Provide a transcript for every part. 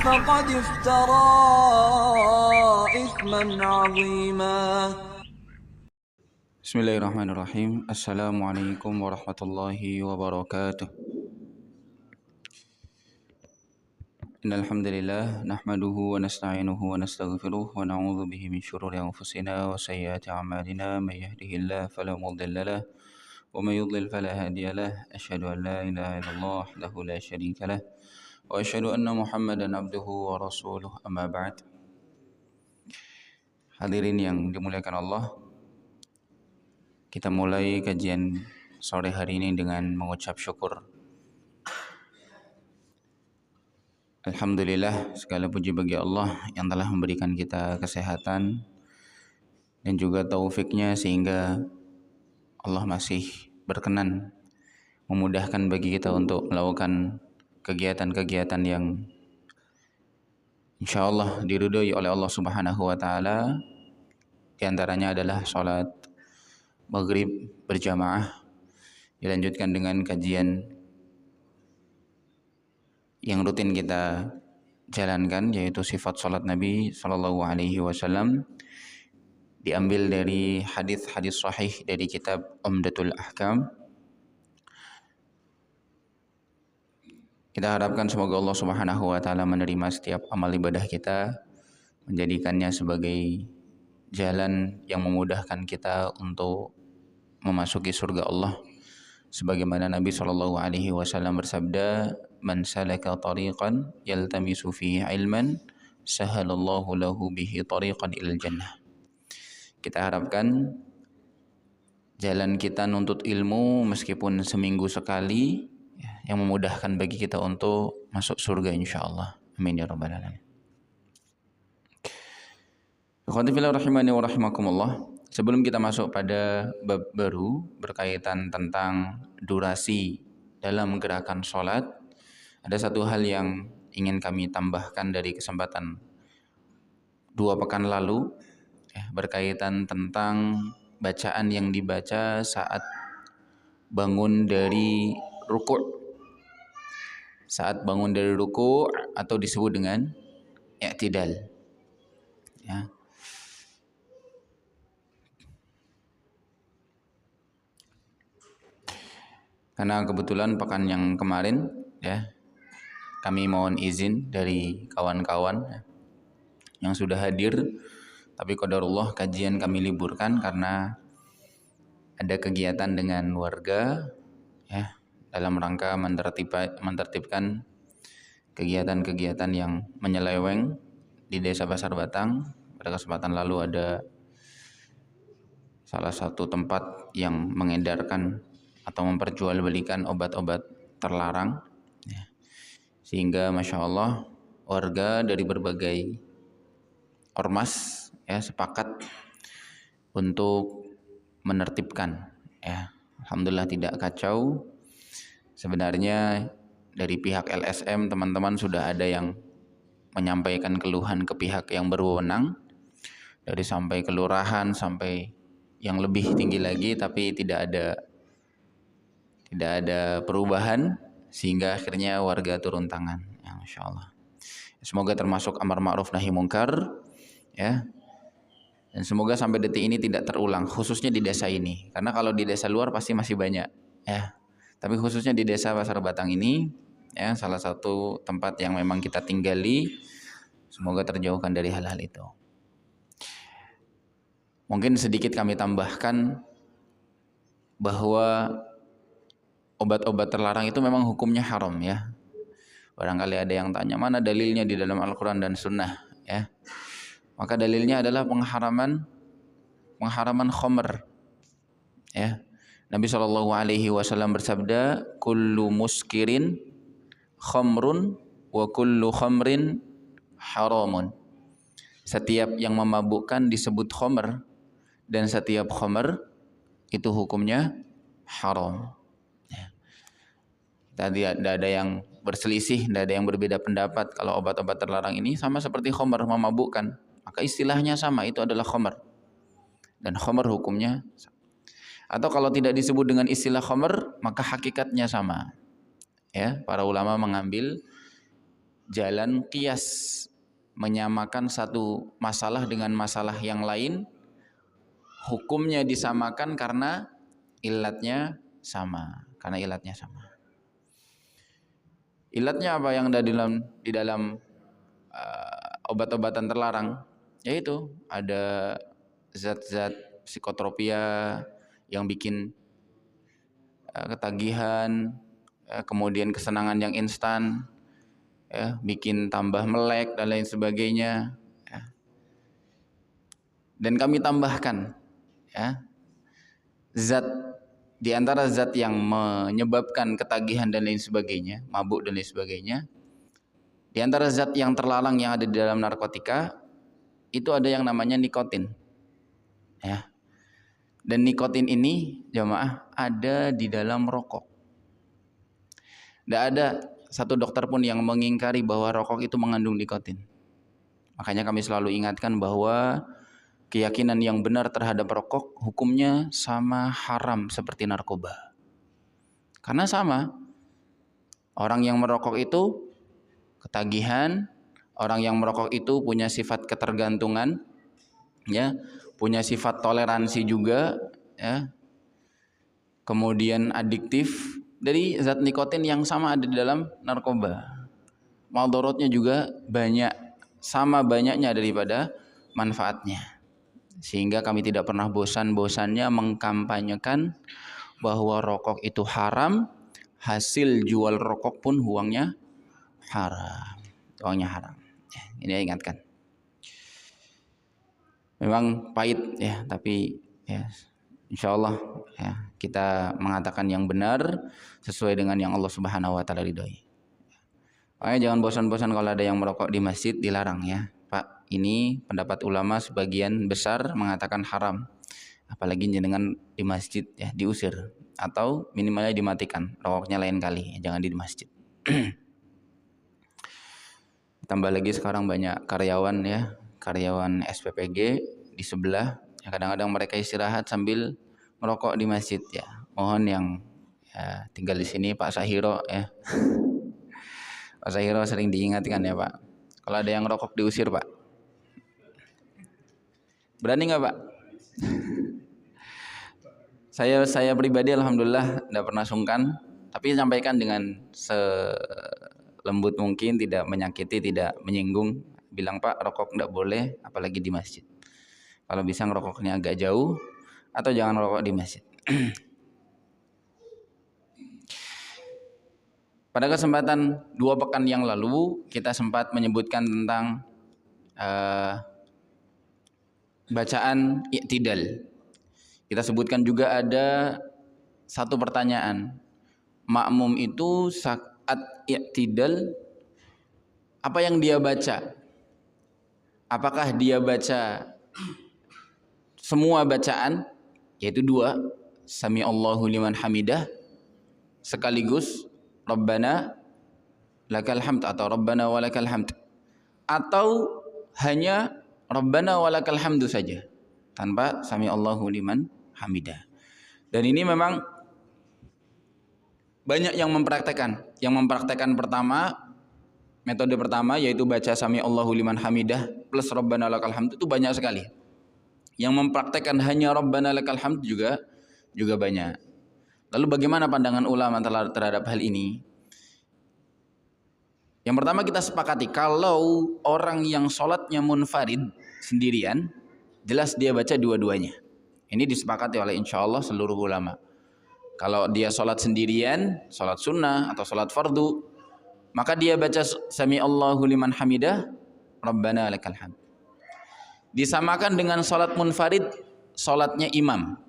فقد افترى إثما عظيما. Bismillahirrahmanirrahim. Assalamualaikum warahmatullahi wabarakatuh. Innal hamdalillah nahmaduhu wa nasta'inuhu wa nastaghfiruh wa na'udzu bihi min shururi anfusina wa sayyiati a'malina may yahdihillahu fala mudilla lahu wa may yudlil fala hadiya lahu. Asyhadu an la ilaha illallah wahdahu la syarika lah wa asyhadu anna Muhammadan abduhu wa rasuluh. Amma ba'd. Hadirin yang dimuliakan Allah, kita mulai kajian sore hari ini dengan mengucap syukur. Alhamdulillah, segala puji bagi Allah yang telah memberikan kita kesehatan dan juga taufiknya sehingga Allah masih berkenan memudahkan bagi kita untuk melakukan kegiatan-kegiatan yang insya Allah diridhoi oleh Allah Subhanahu wa Ta'ala. Di antaranya adalah sholat maghrib berjamaah, dilanjutkan dengan kajian yang rutin kita jalankan, yaitu sifat salat Nabi Sallallahu Alaihi Wasallam, diambil dari hadis-hadis sahih dari kitab Umdatul Ahkam. Kita harapkan semoga Allah Subhanahu Wa Taala menerima setiap amal ibadah kita, menjadikannya sebagai jalan yang memudahkan kita untuk memasuki surga Allah. Sebagaimana Nabi Shallallahu Alaihi Wasallam bersabda, "Man salaka tariqan yaltamisu fihi ilman, sahalallahu lahu bihi tariqan ilal jannah." Kita harapkan jalan kita nuntut ilmu meskipun seminggu sekali, yang memudahkan bagi kita untuk masuk surga insyaallah. Amin ya rabbal alamin. Ikhwati fillah rahimani wa rahimakumullah. Sebelum kita masuk pada bab baru berkaitan tentang durasi dalam gerakan sholat, ada satu hal yang ingin kami tambahkan dari kesempatan 2 pekan lalu, berkaitan tentang bacaan yang dibaca saat bangun dari ruku'. Saat bangun dari ruku' atau disebut dengan i'tidal. Ya. Karena kebetulan pekan yang kemarin kami mohon izin dari kawan-kawan yang sudah hadir, tapi qadarullah kajian kami liburkan karena ada kegiatan dengan warga dalam rangka menertibkan kegiatan-kegiatan yang menyeleweng di Desa Pasar Batang. Pada kesempatan lalu ada salah satu tempat yang mengedarkan atau memperjualbelikan obat-obat terlarang, sehingga masya Allah warga dari berbagai ormas sepakat untuk menertibkan. Alhamdulillah tidak kacau. Sebenarnya dari pihak LSM teman-teman sudah ada yang menyampaikan keluhan ke pihak yang berwenang, dari sampai kelurahan sampai yang lebih tinggi lagi, tapi tidak ada perubahan, sehingga akhirnya warga turun tangan. Ya, Masya Allah. Semoga termasuk amar ma'ruf nahi mungkar, dan semoga sampai detik ini tidak terulang, khususnya di desa ini. Karena kalau di desa luar pasti masih banyak, tapi khususnya di Desa Pasar Batang ini, salah satu tempat yang memang kita tinggali, semoga terjauhkan dari hal-hal itu. Mungkin sedikit kami tambahkan bahwa obat-obat terlarang itu memang hukumnya haram ya. Barangkali ada yang tanya mana dalilnya di dalam Al-Quran dan Sunnah Maka dalilnya adalah pengharaman khamr Nabi SAW bersabda, kullu muskirin khamrun wa kullu khamrin haramun. Setiap yang memabukkan disebut khamr, dan setiap khamr itu hukumnya haram. Tadi tidak ada yang berselisih, tidak ada yang berbeda pendapat kalau obat-obat terlarang ini sama seperti khamr, memabukkan. Maka istilahnya sama, itu adalah khamr. Dan khamr hukumnya sama. Atau kalau tidak disebut dengan istilah khamr, maka hakikatnya sama. Para ulama mengambil jalan qiyas, menyamakan satu masalah dengan masalah yang lain, hukumnya disamakan karena ilatnya sama. Karena ilatnya sama. Ilatnya apa yang ada di dalam obat-obatan terlarang? Yaitu ada zat-zat psikotropia yang bikin ketagihan, kemudian kesenangan yang instan, ya, bikin tambah melek dan lain sebagainya. Ya. Dan kami tambahkan, ya, zat di antara zat yang menyebabkan ketagihan dan lain sebagainya, mabuk dan lain sebagainya. Di antara zat yang terlarang yang ada di dalam narkotika itu ada yang namanya nikotin. Ya. Dan nikotin ini jamaah ada di dalam rokok. Tidak ada satu dokter pun yang mengingkari bahwa rokok itu mengandung nikotin. Makanya kami selalu ingatkan bahwa keyakinan yang benar terhadap rokok hukumnya sama haram seperti narkoba. Karena sama, orang yang merokok itu ketagihan, orang yang merokok itu punya sifat ketergantungan, ya, punya sifat toleransi juga, ya, kemudian adiktif dari zat nikotin yang sama ada di dalam narkoba. Maldorotnya juga banyak, sama banyaknya daripada manfaatnya. Sehingga kami tidak pernah bosan-bosannya mengkampanyekan bahwa rokok itu haram, hasil jual rokok pun uangnya haram. Uangnya haram. Ini ingatkan. Memang pahit ya, tapi ya insya Allah ya, kita mengatakan yang benar sesuai dengan yang Allah Subhanahu wa taala ridhoi. Makanya jangan bosan-bosan kalau ada yang merokok di masjid, dilarang ya. Pak, ini pendapat ulama sebagian besar mengatakan haram. Apalagi jenengan di masjid ya, diusir atau minimalnya dimatikan. Rokoknya lain kali, jangan di masjid. Tambah lagi sekarang banyak karyawan ya, karyawan SPPG di sebelah, ya, kadang-kadang mereka istirahat sambil merokok di masjid ya. Mohon yang ya, tinggal di sini Pak Sahiro ya. Pak Sahiro sering diingatkan ya Pak. Kalau ada yang rokok diusir Pak. Berani nggak Pak? Saya pribadi alhamdulillah tidak pernah sungkan, tapi sampaikan dengan lembut mungkin, tidak menyakiti, tidak menyinggung. Bilang Pak, rokok tidak boleh, apalagi di masjid. Kalau bisa ngerokoknya agak jauh, atau jangan rokok di masjid. Pada kesempatan 2 pekan yang lalu, kita sempat menyebutkan tentang bacaan i'tidal. Kita sebutkan juga ada satu pertanyaan. Makmum itu saat i'tidal, apa yang dia baca? Apakah dia baca semua bacaan, yaitu 2, Sami Allahu liman hamidah, sekaligus Rabbana lakal hamd atau Rabbana walakal hamd, atau hanya Rabbana walakal hamdu saja tanpa Sami Allahu liman hamidah. Dan ini memang banyak yang mempraktekkan. Yang mempraktekkan pertama, metode pertama yaitu baca Sami Allahu liman hamidah plus Rabbana lakal hamd itu banyak sekali. Yang mempraktekkan hanya Rabbana lakal hamd juga banyak. Lalu bagaimana pandangan ulama terhadap hal ini? Yang pertama kita sepakati, kalau orang yang sholatnya munfarid sendirian, jelas dia baca dua-duanya. Ini disepakati oleh insya Allah seluruh ulama. Kalau dia sholat sendirian, sholat sunnah atau sholat fardu, maka dia baca Sami Allahu liman hamidah, Rabbana lakal hamd. Disamakan dengan sholat munfarid, sholatnya imam.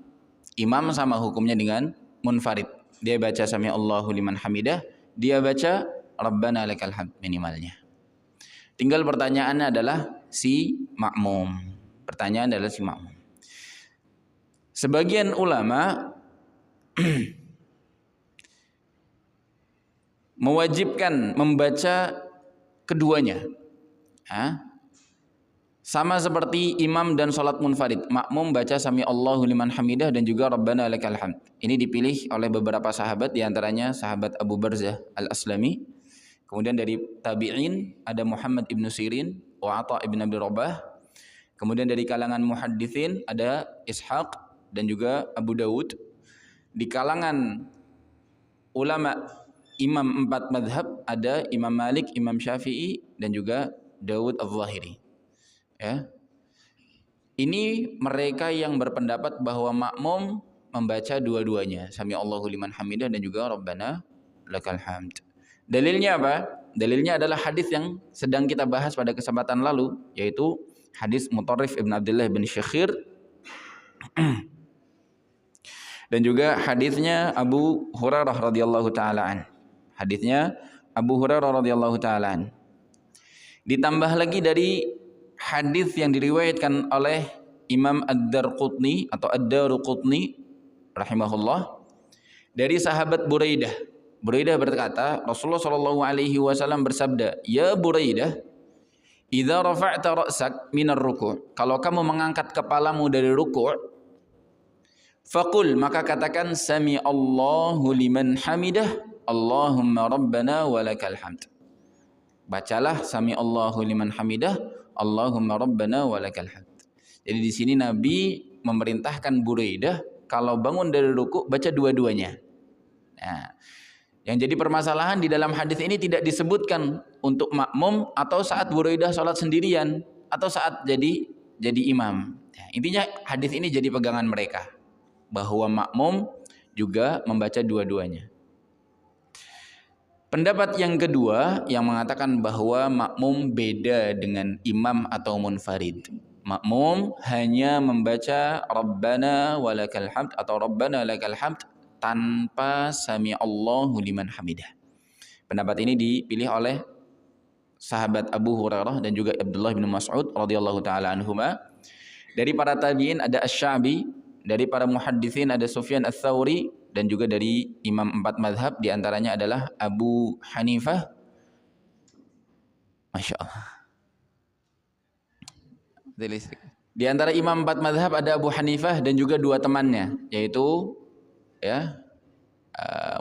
Imam sama hukumnya dengan munfarid. Dia baca Sami Allahu liman hamidah, dia baca Rabbana lakal hamd minimalnya. Tinggal pertanyaannya adalah si makmum. Pertanyaan adalah si makmum. Sebagian ulama mewajibkan membaca keduanya. Sama seperti imam dan sholat munfarid. Makmum baca Sami Allahu liman hamidah dan juga Rabbana lakal hamd. Ini dipilih oleh beberapa sahabat, diantaranya sahabat Abu Barzah al-Aslami Kemudian dari tabi'in ada Muhammad ibn Sirin wa Atha ibn Abi Rabah. Kemudian dari kalangan muhadditsin ada Ishaq dan juga Abu Dawud. Di kalangan ulama imam 4 madhab ada Imam Malik, Imam Syafi'i dan juga Dawud al-Zahiri. Ya. Ini mereka yang berpendapat bahwa makmum membaca dua-duanya, Sami Allahu liman hamidah dan juga Rabbana lakal hamd. Dalilnya apa? Dalilnya adalah hadis yang sedang kita bahas pada kesempatan lalu, yaitu hadis Mutarrif ibn Abdullah bin Syakhir dan juga hadisnya Abu Hurairah radhiyallahu taala an. Hadisnya Abu Hurairah radhiyallahu taala an. Ditambah lagi dari hadis yang diriwayatkan oleh Imam Ad-Darqutni atau Ad-Daruqutni rahimahullah dari sahabat Buraidah. Buraidah berkata, Rasulullah sallallahu alaihi wasallam bersabda, "Ya Buraidah, idza rafa'ta ra'sak minar ruku'." Kalau kamu mengangkat kepalamu dari ruku', faqul, maka katakan sami Allahu liman hamidah, Allahumma rabbana walakal hamd. Bacalah sami Allahu liman hamidah, Allahumma rabbana walakal hamd. Jadi di sini Nabi memerintahkan Buraidah kalau bangun dari ruku baca dua-duanya. Nah, yang jadi permasalahan di dalam hadis ini tidak disebutkan untuk makmum atau saat Buraidah sholat sendirian atau saat jadi imam. Nah, intinya hadis ini jadi pegangan mereka bahwa makmum juga membaca dua-duanya. Pendapat yang kedua yang mengatakan bahwa makmum beda dengan imam atau munfarid. Makmum hanya membaca Rabbana walakal hamd atau Rabbana lakal hamd tanpa sami Allahu liman hamidah. Pendapat ini dipilih oleh sahabat Abu Hurairah dan juga Abdullah bin Mas'ud radhiyallahu taala anhuma. Dari para tabi'in ada Asy-Sya'bi, dari para muhadditsin ada Sufyan Ats-Tsauri dan juga dari imam 4 mazhab di antaranya adalah Abu Hanifah. Masya Allah. Di antara imam 4 mazhab ada Abu Hanifah dan juga 2 temannya, yaitu ya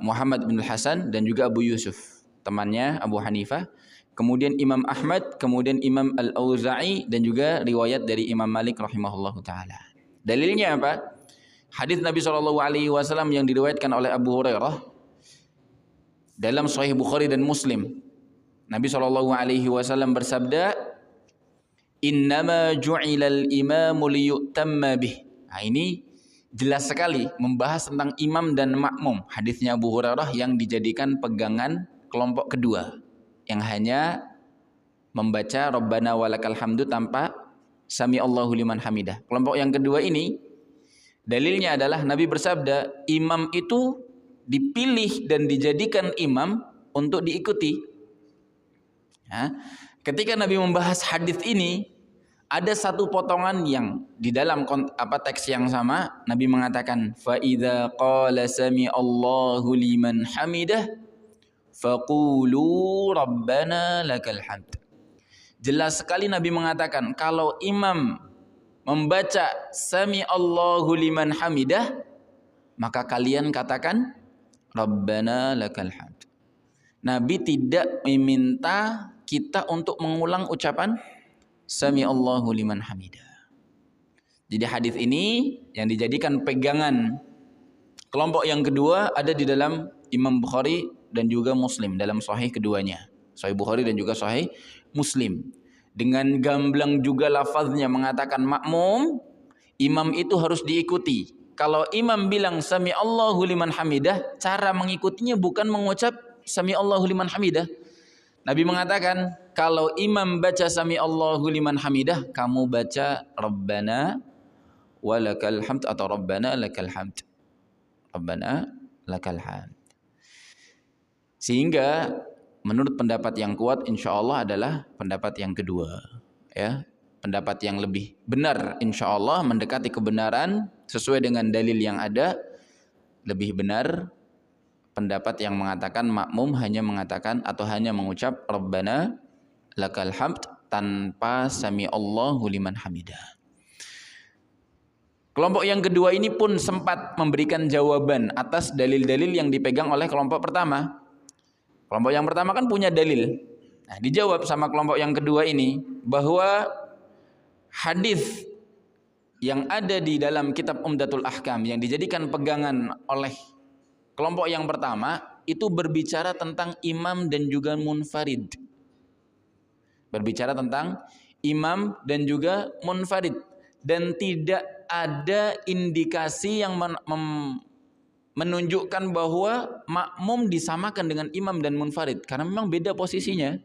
Muhammad bin Hasan dan juga Abu Yusuf, temannya Abu Hanifah. Kemudian Imam Ahmad, kemudian Imam Al-Auza'i dan juga riwayat dari Imam Malik rahimahullahu taala. Dalilnya apa? Hadis Nabi SAW yang diriwayatkan oleh Abu Hurairah dalam Sahih Bukhari dan Muslim. Nabi SAW bersabda, "Innama ju'ilal imamu liyutamma bih." Nah, ini jelas sekali membahas tentang imam dan makmum. Hadisnya Abu Hurairah yang dijadikan pegangan kelompok kedua yang hanya membaca Rabbana walakal hamdu tanpa sami Allahu liman hamidah. Kelompok yang kedua ini dalilnya adalah Nabi bersabda, imam itu dipilih dan dijadikan imam untuk diikuti. Ya. Ketika Nabi membahas hadis ini, ada satu potongan yang di dalam teks yang sama, Nabi mengatakan, fa idza qala sami Allahu liman hamidah faqulu rabbana lakal hamd. Jelas sekali Nabi mengatakan kalau imam membaca sami Allahu liman hamidah, maka kalian katakan Rabbana lakal hamd. Nabi tidak meminta kita untuk mengulang ucapan sami Allahu liman hamidah. Jadi hadis ini yang dijadikan pegangan kelompok yang kedua ada di dalam Imam Bukhari dan juga Muslim dalam sahih keduanya. Sahih Bukhari dan juga sahih Muslim. Dengan gamblang juga lafaznya mengatakan makmum, imam itu harus diikuti. Kalau imam bilang sami Allahu liman hamidah, cara mengikutinya bukan mengucap sami Allahu liman hamidah. Nabi mengatakan, kalau imam baca sami Allahu liman hamidah, kamu baca Rabbana walakal hamd atau Rabbana lakal hamd. Rabbana lakal hamd. Sehingga menurut pendapat yang kuat insya Allah adalah pendapat yang kedua, ya, pendapat yang lebih benar insya Allah, mendekati kebenaran sesuai dengan dalil yang ada, lebih benar pendapat yang mengatakan makmum hanya mengatakan atau hanya mengucap Rabbana lakal hamd tanpa sami Allahu liman hamidah. Kelompok yang kedua ini pun sempat memberikan jawaban atas dalil-dalil yang dipegang oleh kelompok pertama. Kelompok yang pertama kan punya dalil. Nah, dijawab sama kelompok yang kedua ini bahwa hadis yang ada di dalam kitab Umdatul Ahkam yang dijadikan pegangan oleh kelompok yang pertama itu berbicara tentang imam dan juga munfarid. Berbicara tentang imam dan juga munfarid, dan tidak ada indikasi yang menunjukkan bahwa makmum disamakan dengan imam dan munfarid, karena memang beda posisinya.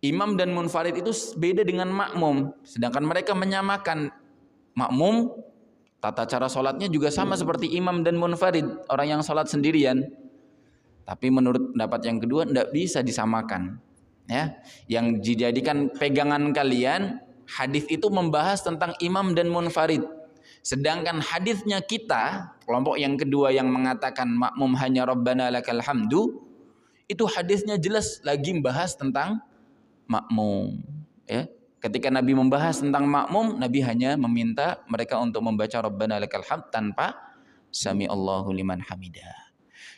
Imam dan munfarid itu beda dengan makmum, sedangkan mereka menyamakan makmum, tata cara sholatnya juga sama seperti imam dan munfarid, orang yang sholat sendirian. Tapi menurut pendapat yang kedua tidak bisa disamakan. Ya, yang dijadikan pegangan kalian, hadis itu membahas tentang imam dan munfarid. Sedangkan hadisnya kita, kelompok yang kedua yang mengatakan makmum hanya Rabbana lakal hamdu, itu hadisnya jelas lagi membahas tentang makmum. Ya, ketika Nabi membahas tentang makmum, Nabi hanya meminta mereka untuk membaca Rabbana lakal hamd tanpa Sami Allahu liman hamidah.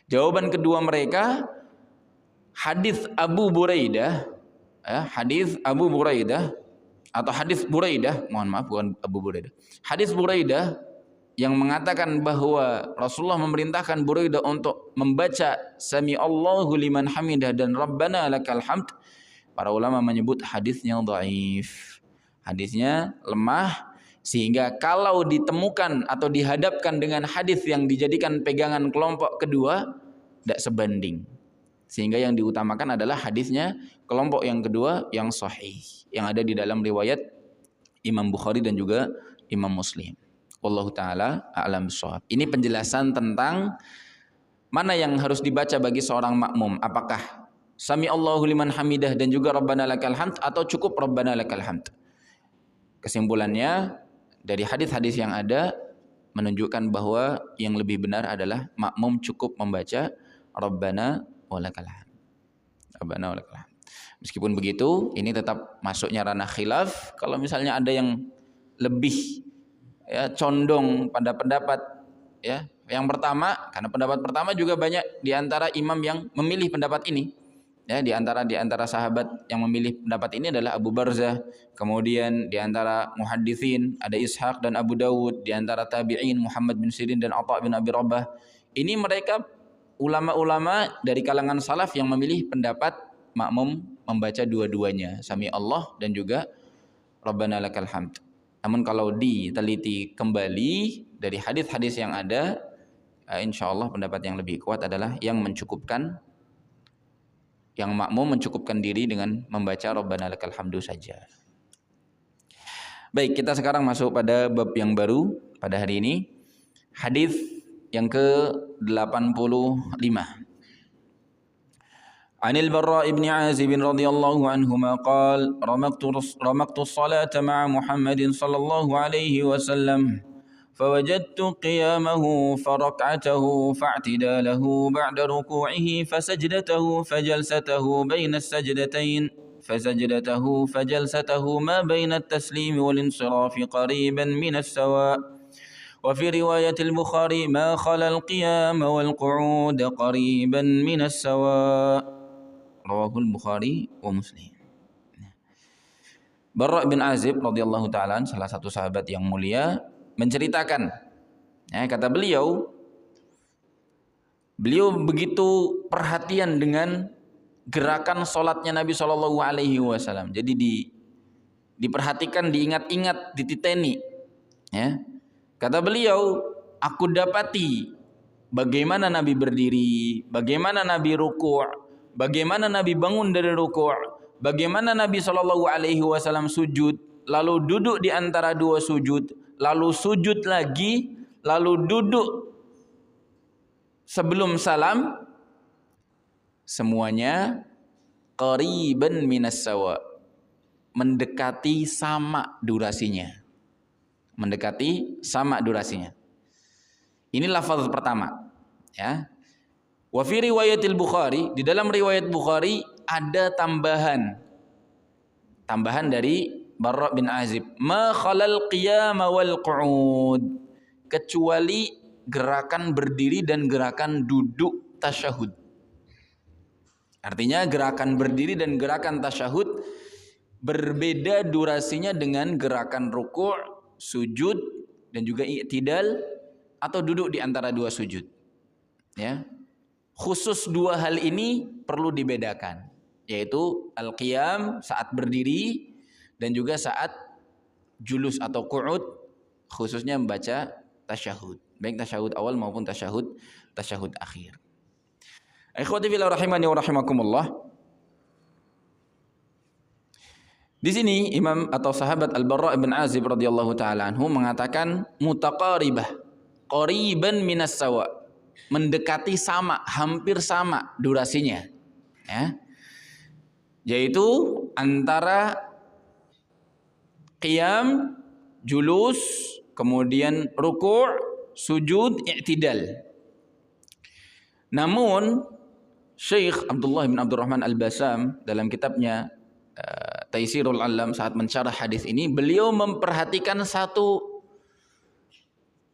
Jawaban kedua mereka, hadis Abu Buraidah, hadis Abu Buraidah atau hadis Buraidah, mohon maaf bukan Abu Buraidah. Hadis Buraidah yang mengatakan bahwa Rasulullah memerintahkan Buraidah untuk membaca Sami Allahu liman hamidah dan Rabbana lakal hamd. Para ulama menyebut hadisnya dhaif. Hadisnya lemah, sehingga kalau ditemukan atau dihadapkan dengan hadis yang dijadikan pegangan kelompok kedua, tidak sebanding. Sehingga yang diutamakan adalah hadisnya kelompok yang kedua yang sahih, yang ada di dalam riwayat Imam Bukhari dan juga Imam Muslim. Wallahu taala a'lam bishawab. Ini penjelasan tentang mana yang harus dibaca bagi seorang makmum. Apakah Sami Allahu liman hamidah dan juga Rabbana lakal hamd atau cukup Rabbana lakal hamd? Kesimpulannya dari hadis-hadis yang ada menunjukkan bahwa yang lebih benar adalah makmum cukup membaca Rabbana walakal hamd. Rabbana walakal hamd. Meskipun begitu, ini tetap masuknya ranah khilaf. Kalau misalnya ada yang lebih condong pada pendapat yang pertama, karena pendapat pertama juga banyak di antara imam yang memilih pendapat ini. Ya, di antara sahabat yang memilih pendapat ini adalah Abu Barzah, kemudian di antara muhadditsin ada Ishaq dan Abu Dawud, di antara tabi'in Muhammad bin Sirin dan Atha bin Abi Rabah. Ini mereka ulama-ulama dari kalangan salaf yang memilih pendapat makmum membaca dua-duanya, Sami Allah dan juga Rabbana lakal hamd. Namun kalau diteliti kembali dari hadis-hadis yang ada, insyaallah pendapat yang lebih kuat adalah yang mencukupkan, yang makmum mencukupkan diri dengan membaca Rabbana lakal hamdu saja. Baik, kita sekarang masuk pada bab yang baru pada hari ini. Hadis yang ke-85. Anil Barra ibn Azib radhiyallahu anhuma qala ramaktu as-salata ma'a Muhammadin sallallahu alaihi wasallam فوجدت قيامه فركعته فاعتداله بعد ركوعه فسجدته فجلسته بين السجدتين فجلسته ما بين التسليم والانصراف قريبا من السواء وفي رواية البخاري ما خلا القيام والقعود قريبا من السواء رواه البخاري ومسلم. Barra bin Azib radhiyallahu ta'ala, salah satu sahabat yang mulia, menceritakan, kata beliau begitu perhatian dengan gerakan solatnya Nabi Shallallahu Alaihi Wasallam. Jadi diperhatikan, diingat-ingat, dititeni. Kata beliau, aku dapati bagaimana Nabi berdiri, bagaimana Nabi ruku', bagaimana Nabi bangun dari ruku', bagaimana Nabi Shallallahu Alaihi Wasallam sujud, lalu duduk di antara dua sujud, lalu sujud lagi, lalu duduk sebelum salam, semuanya qariban minas sawa, mendekati sama durasinya. Mendekati sama durasinya. Ini lafaz pertama, ya. Wa fi riwayatil Bukhari, di dalam riwayat Bukhari ada tambahan dari Barra bin Azib, ma khalal qiyam wal qu'ud, kecuali gerakan berdiri dan gerakan duduk tasyahud. Artinya gerakan berdiri dan gerakan tasyahud berbeda durasinya dengan gerakan ruku', sujud dan juga i'tidal atau duduk di antara dua sujud. Ya. Khusus dua hal ini perlu dibedakan, yaitu al-qiyam saat berdiri dan juga saat julus atau qu'ud, khususnya membaca tasyahud, baik tasyahud awal maupun tasyahud akhir. Ikhwati fillah rahimani wa rahimakumullah. Di sini Imam atau sahabat Al-Barra' bin Azib radhiyallahu taala anhu mengatakan mutaqaribah, qariban minas sawa, mendekati sama, hampir sama durasinya, ya. Yaitu antara qiyam, julus, kemudian ruku', sujud, i'tidal. Namun Syekh Abdullah bin Abdurrahman Al-Basam dalam kitabnya Taisirul Alam saat mensyarah hadis ini, beliau memperhatikan satu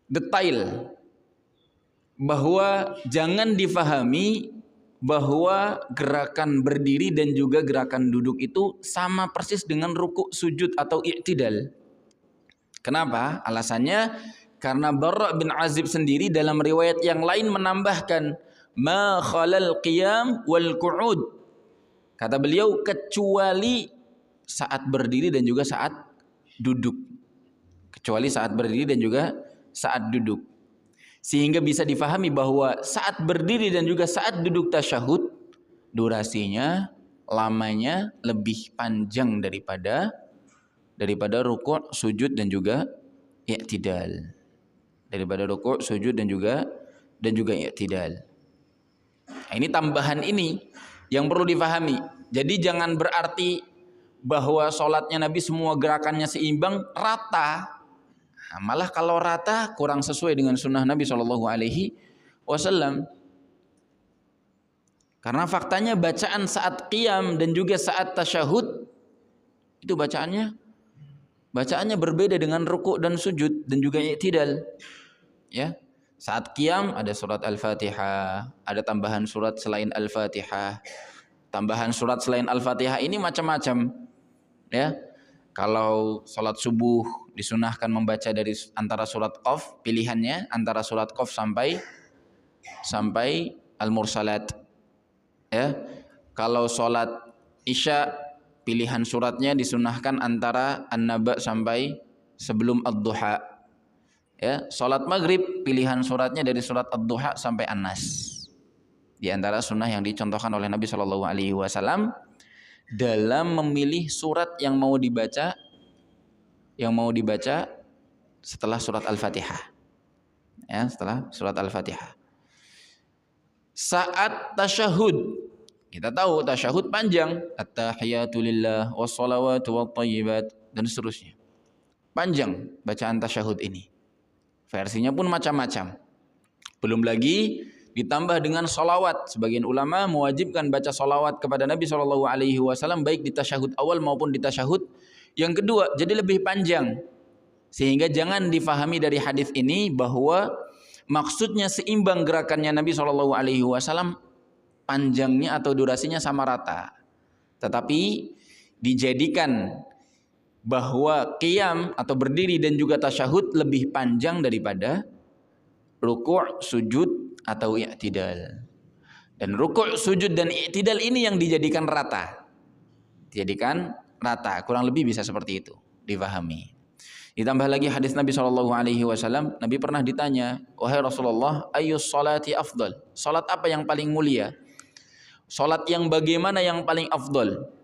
detail, bahwa jangan difahami bahwa gerakan berdiri dan juga gerakan duduk itu sama persis dengan ruku', sujud atau i'tidal. Kenapa? Alasannya karena Barra' bin Azib sendiri dalam riwayat yang lain menambahkan ma khalal qiyam wal qu'ud. Kata beliau kecuali saat berdiri dan juga saat duduk. Kecuali saat berdiri dan juga saat duduk. Sehingga bisa difahami bahwa saat berdiri dan juga saat duduk tasyahud durasinya, lamanya lebih panjang daripada ruku', sujud dan juga i'tidal. Daripada ruku', sujud dan juga i'tidal. Nah, ini tambahan ini yang perlu difahami. Jadi jangan berarti bahwa sholatnya Nabi semua gerakannya seimbang, rata. Nah, malah kalau rata kurang sesuai dengan sunnah Nabi SAW. Karena faktanya bacaan saat qiyam dan juga saat tasyahud itu bacaannya berbeda dengan ruku' dan sujud dan juga i'tidal. Ya. Saat qiyam ada surat Al-Fatihah, ada tambahan surat selain Al-Fatihah. Tambahan surat selain Al-Fatihah ini macam-macam. Ya. Kalau salat subuh disunahkan membaca dari antara surat Qaf, pilihannya antara surat Qaf sampai Al-Mursalat. Ya. Kalau salat Isya, pilihan suratnya disunahkan antara An-Naba sampai sebelum Ad-Duha. Ya, salat maghrib pilihan suratnya dari surat Ad-Duha sampai An-Nas. Di antara sunnah yang dicontohkan oleh Nabi SAW dalam memilih surat yang mau dibaca setelah surat Al-Fatihah. Ya, setelah surat Al-Fatihah. Saat tasyahud, kita tahu tasyahud panjang, at-tahiyatu lillah wassalawatu wattayyibat dan seterusnya. Panjang bacaan tasyahud ini. Versinya pun macam-macam. Belum lagi ditambah dengan sholawat. Sebagian ulama mewajibkan baca sholawat kepada Nabi SAW baik di tasyahud awal maupun di tasyahud yang kedua. Jadi lebih panjang. Sehingga jangan difahami dari hadis ini bahwa maksudnya seimbang gerakannya Nabi SAW, panjangnya atau durasinya sama rata. Tetapi dijadikan bahwa qiyam atau berdiri dan juga tasyahud lebih panjang daripada ruku', sujud atau i'tidal. Dan ruku', sujud dan i'tidal ini yang dijadikan rata. Kurang lebih bisa seperti itu difahami. Ditambah lagi hadis Nabi SAW, Nabi pernah ditanya, wahai Rasulullah, ayyus salati afdal? Salat apa yang paling mulia? Salat yang bagaimana yang paling afdal?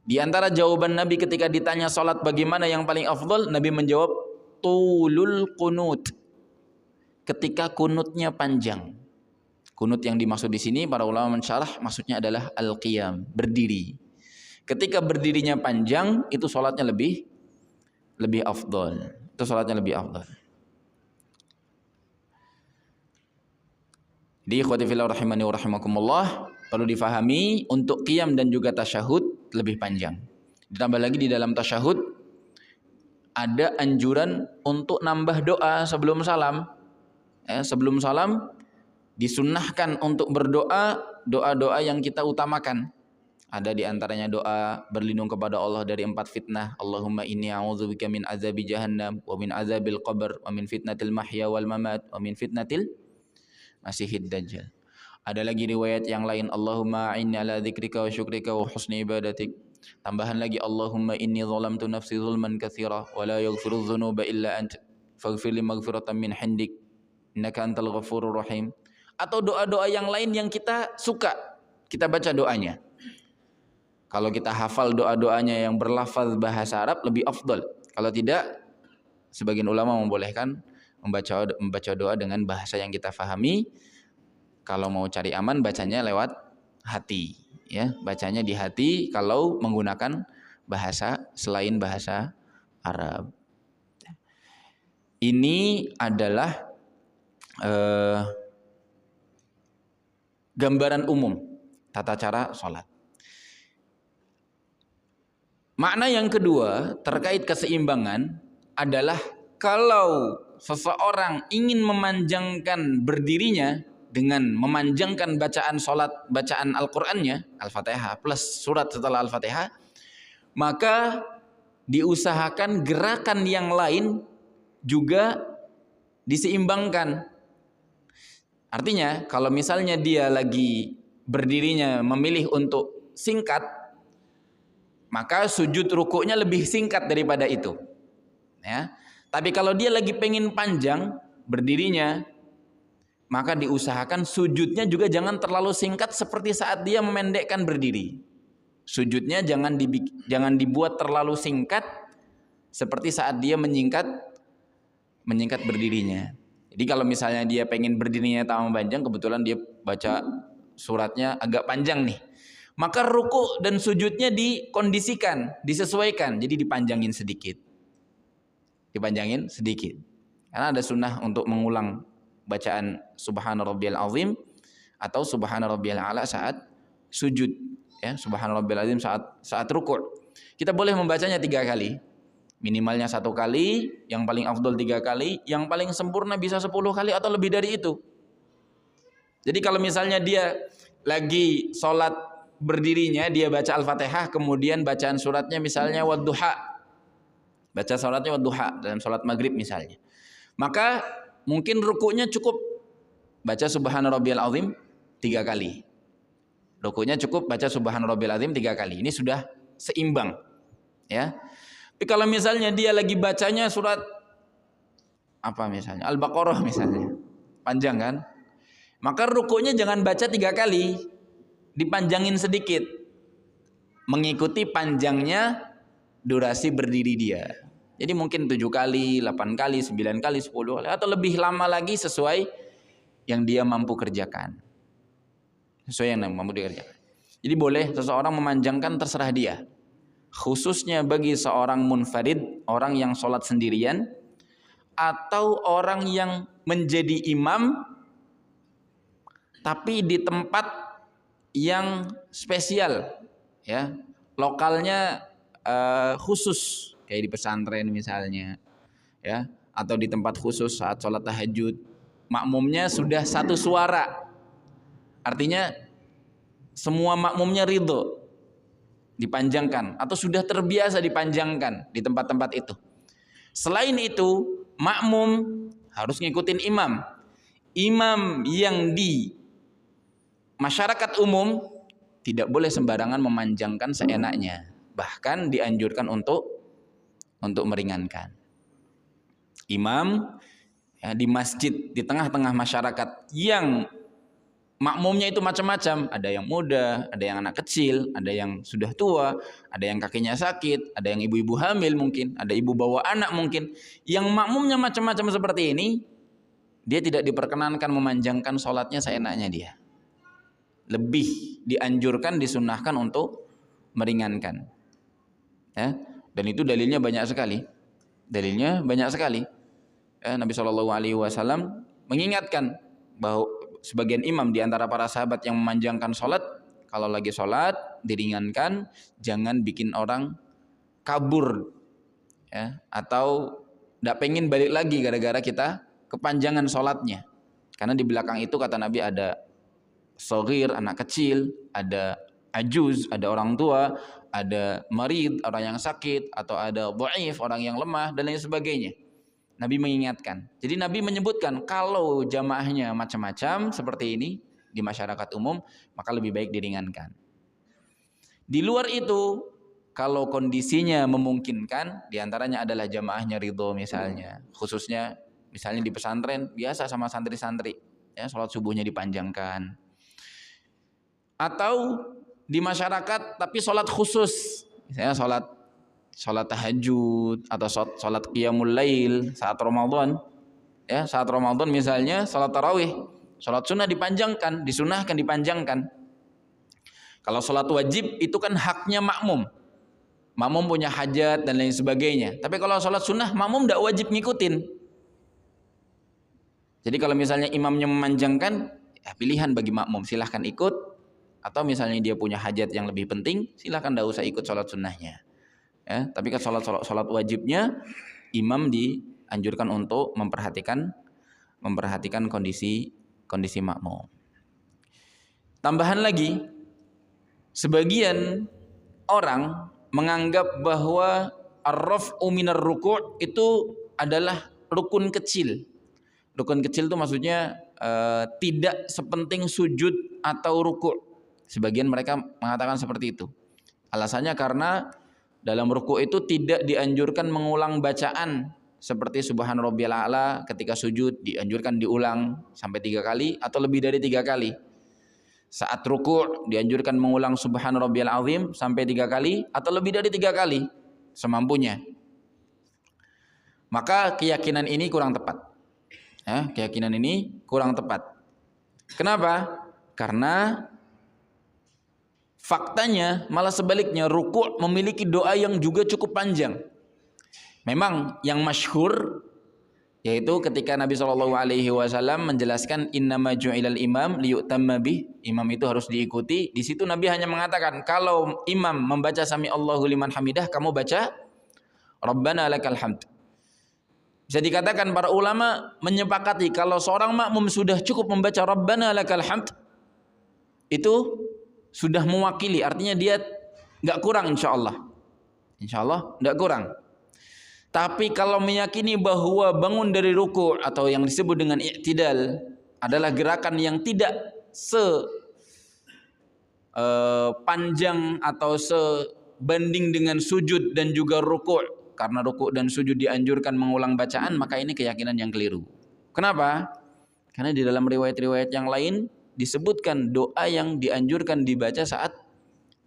Di antara jawaban Nabi ketika ditanya salat bagaimana yang paling afdal, Nabi menjawab tulul qunut. Ketika kunutnya panjang. Kunut yang dimaksud di sini para ulama mensyarah maksudnya adalah al-qiyam, berdiri. Ketika berdirinya panjang itu salatnya lebih afdal. Itu salatnya lebih afdal. Jadi ikhwati fillah rahimani wa rahimakumullah, perlu difahami untuk qiyam dan juga tasyahud lebih panjang. Ditambah lagi di dalam tasyahud ada anjuran untuk nambah doa sebelum salam. Sebelum salam Disunnahkan untuk berdoa, doa-doa yang kita utamakan. Ada di antaranya doa berlindung kepada Allah dari 4 fitnah. Allahumma inni a'udzubika min azabi jahannam wa min azabil qabr wa min fitnatil mahya wal mamat wa min fitnatil masihid dajjal. Ada lagi riwayat yang lain, Allahumma inni ala dzikrika wa syukrika wa husni ibadatik. Tambahan lagi, Allahumma inni zalamtu nafsi zulman katsira wa la yaghfiru dzunuba illa ant faghfir li maghfiratan min hindik innaka antal ghafurur rahim. Atau doa-doa yang lain yang kita suka, kita baca doanya. Kalau kita hafal doa-doanya yang berlafaz bahasa Arab lebih afdal. Kalau tidak, sebagian ulama membolehkan membaca doa dengan bahasa yang kita fahami. Kalau mau cari aman, bacanya lewat hati, ya, bacanya di hati kalau menggunakan bahasa selain bahasa Arab. Ini adalah gambaran umum tata cara sholat. Makna yang kedua terkait keseimbangan adalah kalau seseorang ingin memanjangkan berdirinya dengan memanjangkan bacaan sholat, bacaan Al-Qur'annya, Al-Fatihah plus surat setelah Al-Fatihah, maka diusahakan gerakan yang lain juga diseimbangkan. Artinya kalau misalnya dia lagi berdirinya memilih untuk singkat, maka sujud rukuknya lebih singkat daripada itu, ya. Tapi kalau dia lagi pengen panjang berdirinya, maka diusahakan sujudnya juga jangan terlalu singkat seperti saat dia memendekkan berdiri. Sujudnya jangan dibuat terlalu singkat seperti saat dia menyingkat berdirinya. Jadi kalau misalnya dia pengen berdirinya tambah panjang, kebetulan dia baca suratnya agak panjang nih, maka ruku dan sujudnya dikondisikan, disesuaikan, jadi dipanjangin sedikit. Karena ada sunnah untuk mengulang bacaan Subhana Rabbiyal Azim atau Subhana Rabbiyal A'la saat sujud, ya, Subhana Rabbiyal Azim saat ruku. Kita boleh membacanya 3 kali, minimalnya 1 kali, yang paling afdol 3 kali, yang paling sempurna bisa 10 kali atau lebih dari itu. Jadi kalau misalnya dia lagi sholat berdirinya, dia baca Al-Fatihah, kemudian bacaan suratnya misalnya wadduha, baca suratnya wadduha dalam sholat maghrib misalnya, maka mungkin rukuknya cukup baca Subhana Rabbiyal Azim 3 kali. Rukuknya cukup baca Subhana Rabbiyal Azim 3 kali. Ini sudah seimbang, ya. Tapi kalau misalnya dia lagi bacanya surat apa misalnya, Al-Baqarah misalnya, panjang kan, maka rukuknya jangan baca 3 kali, dipanjangin sedikit, mengikuti panjangnya durasi berdiri dia. Jadi mungkin 7 kali, 8 kali, 9 kali, 10 kali, atau lebih lama lagi sesuai yang dia mampu kerjakan. Jadi boleh seseorang memanjangkan, terserah dia. Khususnya bagi seorang munfarid, orang yang sholat sendirian, atau orang yang menjadi imam tapi di tempat yang spesial, ya, lokalnya khusus, kayak di pesantren misalnya, ya, atau di tempat khusus saat sholat tahajud, makmumnya sudah satu suara, artinya semua makmumnya ridho dipanjangkan atau sudah terbiasa dipanjangkan di tempat-tempat itu. Selain itu, makmum harus ngikutin imam. Imam yang di masyarakat umum tidak boleh sembarangan memanjangkan seenaknya, bahkan dianjurkan untuk meringankan. Imam, ya, di masjid di tengah-tengah masyarakat yang makmumnya itu macam-macam, ada yang muda, ada yang anak kecil, ada yang sudah tua, ada yang kakinya sakit, ada yang ibu-ibu hamil mungkin, ada ibu bawa anak mungkin, yang makmumnya macam-macam seperti ini, dia tidak diperkenankan memanjangkan sholatnya seenaknya dia. Lebih dianjurkan, disunnahkan untuk meringankan, ya. Dan itu dalilnya banyak sekali. Ya, Nabi SAW mengingatkan bahwa sebagian imam di antara para sahabat yang memanjangkan sholat, kalau lagi sholat diringankan, jangan bikin orang kabur, ya, atau tidak pengen balik lagi gara-gara kita kepanjangan sholatnya. Karena di belakang itu kata Nabi ada shaghir, anak kecil, ada ajuz, ada orang tua, ada marid, orang yang sakit, atau ada dhaif, orang yang lemah, dan lain sebagainya. Nabi mengingatkan. Jadi Nabi menyebutkan kalau jamaahnya macam-macam seperti ini di masyarakat umum, maka lebih baik diringankan. Di luar itu, kalau kondisinya memungkinkan, diantaranya adalah jamaahnya ridho misalnya, khususnya misalnya di pesantren biasa sama santri-santri, ya sholat subuhnya dipanjangkan, atau di masyarakat tapi sholat khusus, misalnya sholat tahajud atau sholat qiyamul lail saat Ramadan, ya saat Ramadan misalnya sholat tarawih, sholat sunnah dipanjangkan, disunahkan dipanjangkan. Kalau sholat wajib itu kan haknya makmum. Makmum punya hajat dan lain sebagainya. Tapi kalau sholat sunnah, makmum tidak wajib ngikutin. Jadi kalau misalnya imamnya memanjangkan, ya pilihan bagi makmum, silahkan ikut. Atau misalnya dia punya hajat yang lebih penting, silahkan tidak usah ikut sholat sunnahnya. Ya, tapi kan sholat wajibnya, imam dianjurkan untuk memperhatikan kondisi makmum. Tambahan lagi, sebagian orang menganggap bahwa ar-raf'u minar ruku' itu adalah rukun kecil. Rukun kecil itu maksudnya tidak sepenting sujud atau ruku'. Sebagian mereka mengatakan seperti itu. Alasannya karena dalam ruku' itu tidak dianjurkan mengulang bacaan seperti subhan rabbiyal a'la, ketika sujud dianjurkan diulang sampai 3 kali atau lebih dari 3 kali. Saat ruku' dianjurkan mengulang subhan rabbiyal azim sampai 3 kali atau lebih dari 3 kali semampunya. Maka keyakinan ini kurang tepat. Ya, keyakinan ini kurang tepat. Kenapa? Karena faktanya malah sebaliknya, ruku' memiliki doa yang juga cukup panjang. Memang yang masyhur yaitu ketika Nabi SAW menjelaskan innama ju'ilal imam liyu'tamma bih, imam itu harus diikuti. Di situ Nabi hanya mengatakan kalau imam membaca sami Allahu liman hamidah, kamu baca Rabbana lakal hamd. Bisa dikatakan para ulama menyepakati kalau seorang makmum sudah cukup membaca Rabbana lakal hamd, itu sudah mewakili, artinya dia nggak kurang insyaallah. Insyaallah nggak kurang. Tapi kalau meyakini bahwa bangun dari ruku' atau yang disebut dengan i'tidal adalah gerakan yang tidak panjang atau sebanding dengan sujud dan juga ruku', karena ruku' dan sujud dianjurkan mengulang bacaan, maka ini keyakinan yang keliru. Kenapa? Karena di dalam riwayat-riwayat yang lain disebutkan doa yang dianjurkan dibaca saat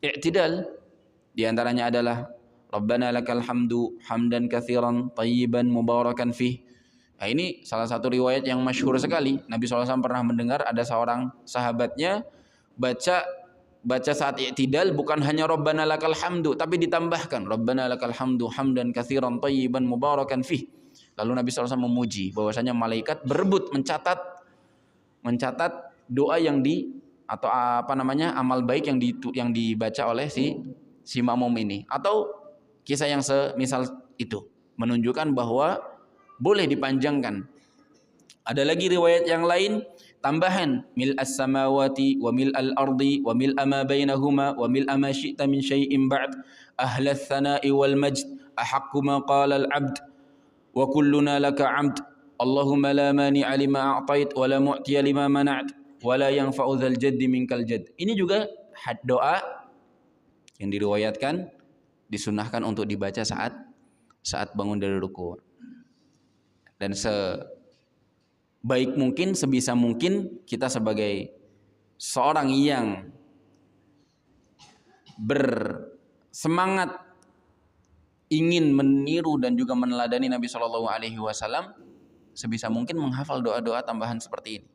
i'tidal. Di antaranya adalah Rabbana lakal hamdu hamdan katsiran tayyiban mubarakan fih. Nah, ini salah satu riwayat yang masyhur sekali. Nabi SAW pernah mendengar ada seorang sahabatnya baca saat i'tidal bukan hanya Rabbana lakal hamdu, tapi ditambahkan Rabbana lakal hamdu hamdan katsiran tayyiban mubarakan fih. Lalu Nabi SAW memuji bahwasanya malaikat berebut mencatat doa yang atau amal baik yang dibaca oleh si makmum ini, atau kisah yang semisal itu menunjukkan bahwa boleh dipanjangkan. Ada lagi riwayat yang lain tambahan mil as-samawati wa mil al-ardi wa mil ma bainahuma wa mil ma syi'ta min syai'in ba'd ahla ats-tsana'i wal majd ahaqqu ma qala al-'abd wa kulluna laka 'abd Allahumma la mani'a lima a'tait wa la mu'tiya lima mana'at wa la yanfa'u dzal jaddi minkal jadd. Ini juga doa yang diriwayatkan disunahkan untuk dibaca saat bangun dari ruku'. Dan sebaik mungkin, sebisa mungkin kita sebagai seorang yang bersemangat ingin meniru dan juga meneladani Nabi SAW, sebisa mungkin menghafal doa-doa tambahan seperti ini.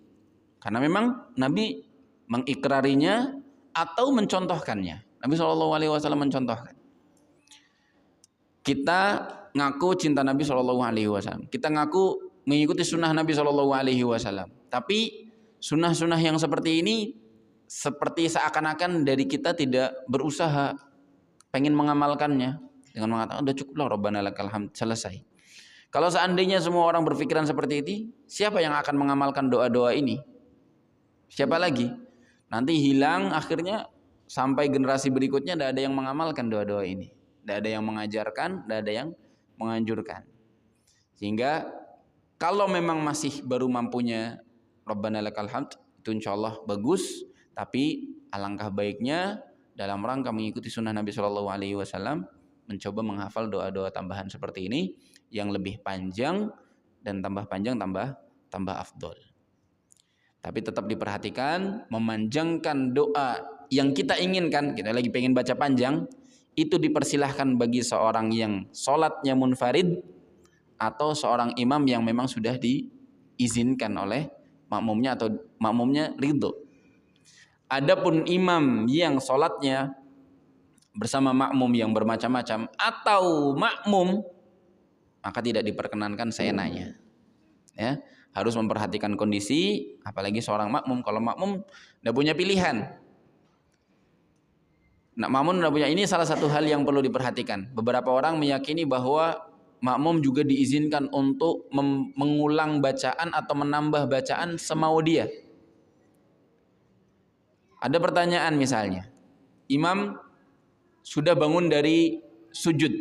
Karena memang Nabi mengikrarinya atau mencontohkannya. Nabi SAW mencontohkan. Kita ngaku cinta Nabi SAW, kita ngaku mengikuti sunnah Nabi SAW. Tapi sunnah-sunnah yang seperti ini seperti seakan-akan dari kita tidak berusaha pengen mengamalkannya dengan mengatakan udah cukuplah Rabbana lakal hamd, selesai. Kalau seandainya semua orang berpikiran seperti ini, siapa yang akan mengamalkan doa-doa ini? Siapa lagi? Nanti hilang, akhirnya sampai generasi berikutnya tidak ada yang mengamalkan doa-doa ini. Tidak ada yang mengajarkan, tidak ada yang menganjurkan. Sehingga kalau memang masih baru mampunya Rabbana lakal hamd, itu insya Allah bagus. Tapi alangkah baiknya dalam rangka mengikuti sunnah Nabi SAW, mencoba menghafal doa-doa tambahan seperti ini yang lebih panjang, dan tambah panjang tambah afdol. Tapi tetap diperhatikan, memanjangkan doa yang kita inginkan. Kita lagi pengen baca panjang, itu dipersilahkan bagi seorang yang sholatnya munfarid atau seorang imam yang memang sudah diizinkan oleh makmumnya atau makmumnya ridho. Adapun imam yang sholatnya bersama makmum yang bermacam-macam atau makmum, maka tidak diperkenankan seenaknya. Ya, harus memperhatikan kondisi, apalagi seorang makmum. Kalau makmum tidak punya pilihan, makmum tidak punya, ini salah satu hal yang perlu diperhatikan. Beberapa orang meyakini bahwa makmum juga diizinkan untuk mengulang bacaan atau menambah bacaan semau dia. Ada pertanyaan misalnya, imam sudah bangun dari sujud,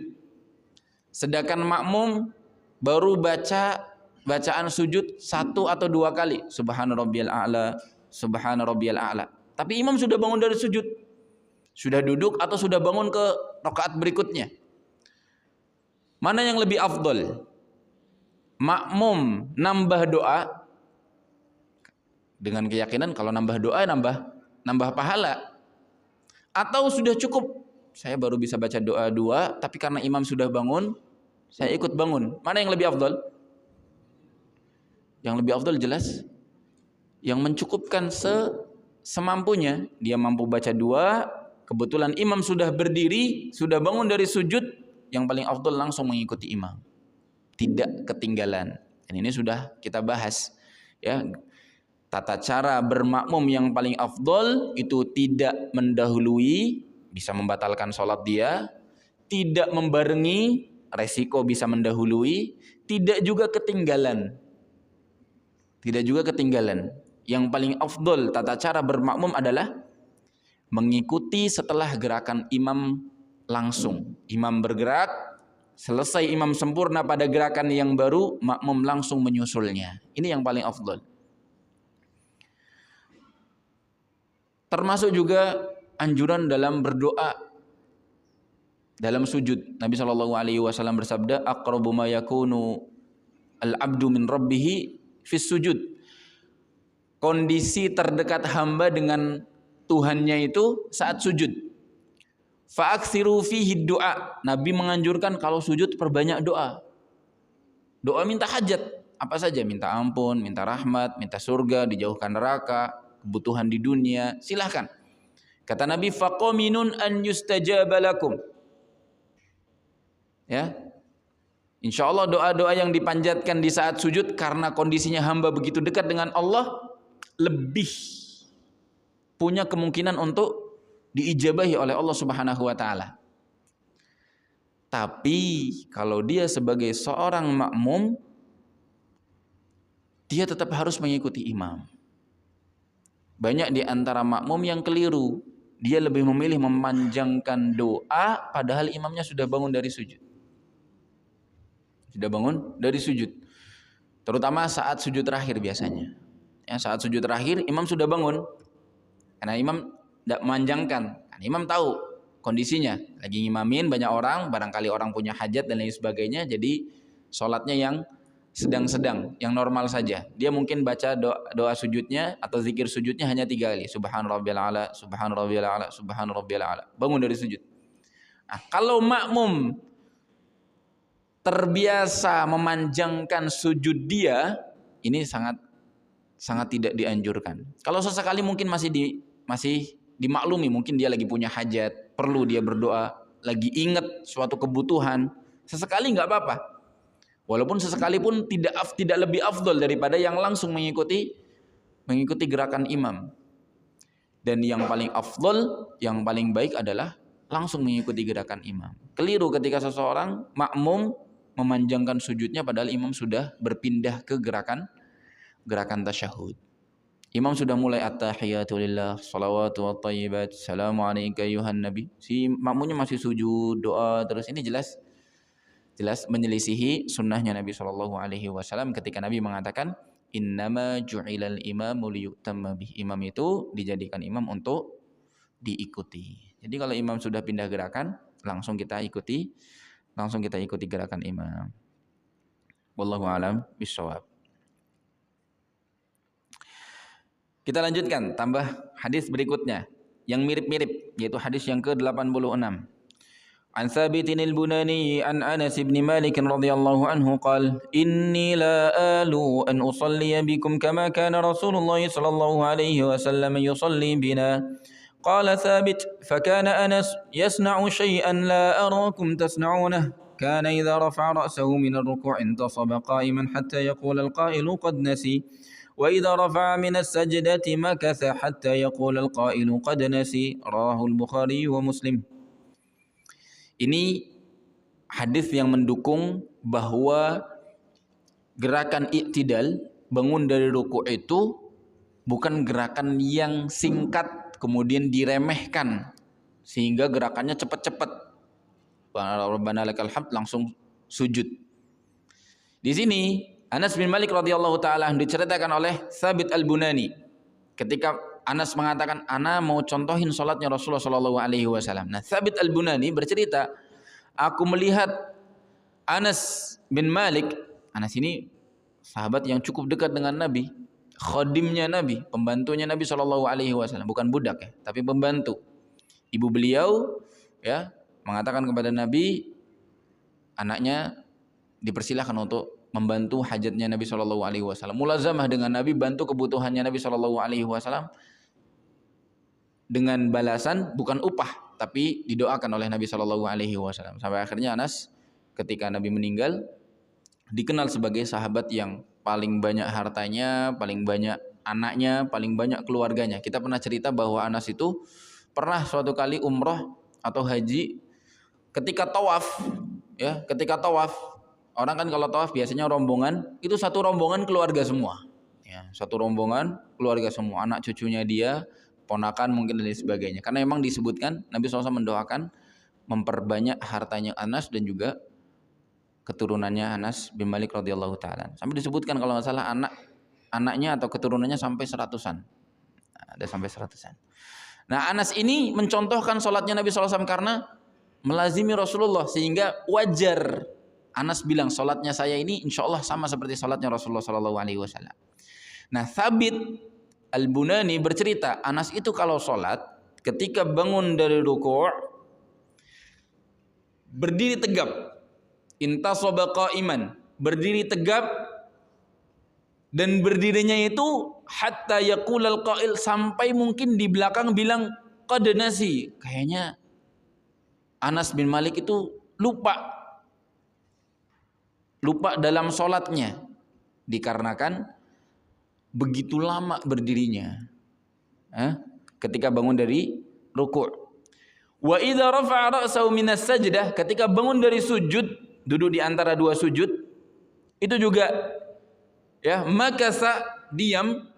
sedangkan makmum baru baca bacaan sujud 1 atau 2 kali, subhana rabbiyal a'la, subhana rabbiyal a'la. Tapi imam sudah bangun dari sujud, sudah duduk atau sudah bangun ke rakaat berikutnya. Mana yang lebih afdol? Makmum nambah doa dengan keyakinan kalau nambah doa nambah pahala, atau sudah cukup saya baru bisa baca doa 2, tapi karena imam sudah bangun, saya ikut bangun. Mana yang lebih afdol? Yang lebih afdol jelas yang mencukupkan semampunya. Dia mampu baca 2, kebetulan imam sudah berdiri, sudah bangun dari sujud, yang paling afdol langsung mengikuti imam, tidak ketinggalan. Dan ini sudah kita bahas, ya. Tata cara bermakmum yang paling afdol itu tidak mendahului, bisa membatalkan sholat dia, tidak membarengi, resiko bisa mendahului, tidak juga ketinggalan. Tidak juga ketinggalan. Yang paling afdol tata cara bermakmum adalah mengikuti setelah gerakan imam langsung. Imam bergerak, selesai imam sempurna pada gerakan yang baru, makmum langsung menyusulnya. Ini yang paling afdol. Termasuk juga anjuran dalam berdoa dalam sujud. Nabi SAW bersabda, aqrabu ma yakunu al-abdu min rabbih fis sujud. Kondisi terdekat hamba dengan Tuhannya itu saat sujud. Fa'aksiru fihi du'a. Nabi menganjurkan kalau sujud perbanyak doa. Doa minta hajat, apa saja, minta ampun, minta rahmat, minta surga, dijauhkan neraka, kebutuhan di dunia, silahkan. Kata Nabi, faqaminun an yustajaba lakum. Ya, insya Allah doa-doa yang dipanjatkan di saat sujud karena kondisinya hamba begitu dekat dengan Allah, lebih punya kemungkinan untuk diijabahi oleh Allah Subhanahu wa taala. Tapi kalau dia sebagai seorang makmum, dia tetap harus mengikuti imam. Banyak di antara makmum yang keliru. Dia lebih memilih memanjangkan doa padahal imamnya sudah bangun dari sujud. Sudah bangun dari sujud. Terutama saat sujud terakhir biasanya. Ya, saat sujud terakhir imam sudah bangun. Karena imam tidak memanjangkan. Imam tahu kondisinya. Lagi ngimamin banyak orang, barangkali orang punya hajat dan lain sebagainya. Jadi sholatnya yang sedang-sedang, yang normal saja. Dia mungkin baca doa sujudnya atau zikir sujudnya hanya 3 kali. Subhan rabbiyal a'la, subhan rabbiyal a'la, subhan rabbiyal a'la. Bangun dari sujud. Nah, kalau makmum terbiasa memanjangkan sujud dia, ini sangat tidak dianjurkan. Kalau sesekali mungkin masih dimaklumi, mungkin dia lagi punya hajat, perlu dia berdoa, lagi ingat suatu kebutuhan, sesekali nggak apa-apa. Walaupun sesekali pun tidak lebih afdol daripada yang langsung mengikuti gerakan imam. Dan yang paling afdol, yang paling baik adalah langsung mengikuti gerakan imam. Keliru ketika seseorang makmum memanjangkan sujudnya padahal imam sudah berpindah ke gerakan tasyahud. Imam sudah mulai at-tahiyatu lillah, salawatu wa thayyibat, salamu alayka ayuhan nabi. Si makmumnya masih sujud, doa terus. Ini jelas menyelisihi sunnahnya Nabi Shallallahu Alaihi Wasallam ketika Nabi mengatakan innama ju'ilal imamu liyutamma bih. Imam itu dijadikan imam untuk diikuti. Jadi kalau imam sudah pindah gerakan, langsung kita ikuti gerakan imam. Wallahu a'lam bishawab. Kita lanjutkan, tambah hadis berikutnya yang mirip-mirip, yaitu hadis yang ke-86. عن ثابت البناني عن أنس بن مالك رضي الله عنه قال إني لا آلو أن أصلي بكم كما كان رسول الله صلى الله عليه وسلم يصلي بنا قال ثابت فكان أنس يصنع شيئا لا أراكم تصنعونه كان إذا رفع رأسه من الركوع انتصب قائما حتى يقول القائل قد نسي وإذا رفع من السجدة مكث حتى يقول القائل قد نسي رواه البخاري ومسلم. Ini hadis yang mendukung bahwa gerakan i'tidal, bangun dari ruku' itu bukan gerakan yang singkat kemudian diremehkan sehingga gerakannya cepat-cepat. Rabbana lakal hamd langsung sujud. Di sini Anas bin Malik radhiyallahu taala diceritakan oleh Thabit Al-Bunani ketika Anas mengatakan, ana mau contohin sholatnya Rasulullah Shallallahu Alaihi Wasallam. Nah, Thabit Al-Bunani bercerita, aku melihat Anas bin Malik. Anas ini sahabat yang cukup dekat dengan Nabi, khadimnya Nabi, pembantunya Nabi Shallallahu Alaihi Wasallam, bukan budak ya, tapi pembantu. Ibu beliau ya mengatakan kepada Nabi, anaknya dipersilahkan untuk membantu hajatnya Nabi Shallallahu Alaihi Wasallam. Mulazamah dengan Nabi, bantu kebutuhannya Nabi Shallallahu Alaihi Wasallam dengan balasan bukan upah, tapi didoakan oleh Nabi Shallallahu Alaihi Wasallam. Sampai akhirnya Anas ketika Nabi meninggal dikenal sebagai sahabat yang paling banyak hartanya, paling banyak anaknya, paling banyak keluarganya. Kita pernah cerita bahwa Anas itu pernah suatu kali umroh atau haji, ketika tawaf, ya, ketika tawaf, orang kan kalau tawaf biasanya rombongan, itu satu rombongan keluarga semua, ya, satu rombongan keluarga semua, anak cucunya dia, ponakan mungkin dan sebagainya. Karena memang disebutkan Nabi SAW mendoakan memperbanyak hartanya Anas dan juga keturunannya Anas bin Malik radhiyallahu taala. Sampai disebutkan kalau nggak salah anaknya atau keturunannya sampai 100-an. Ada sampai 100-an. Nah, Anas ini mencontohkan sholatnya Nabi SAW karena melazimi Rasulullah, sehingga wajar Anas bilang sholatnya saya ini insya Allah sama seperti sholatnya Rasulullah SAW. Nah, Thabit Al-Bunani bercerita, Anas itu kalau sholat ketika bangun dari ruku' berdiri tegap, intasaba qa'iman, berdiri tegap, dan berdirinya itu hatta yaqulal qa'il, sampai mungkin di belakang bilang qad nasi, kayaknya Anas bin Malik itu lupa dalam sholatnya dikarenakan begitu lama berdirinya ketika bangun dari ruku'. Wa idza rafa'a ra'sahu minas sajdah, ketika bangun dari sujud, duduk di antara dua sujud, itu juga ya makasa diam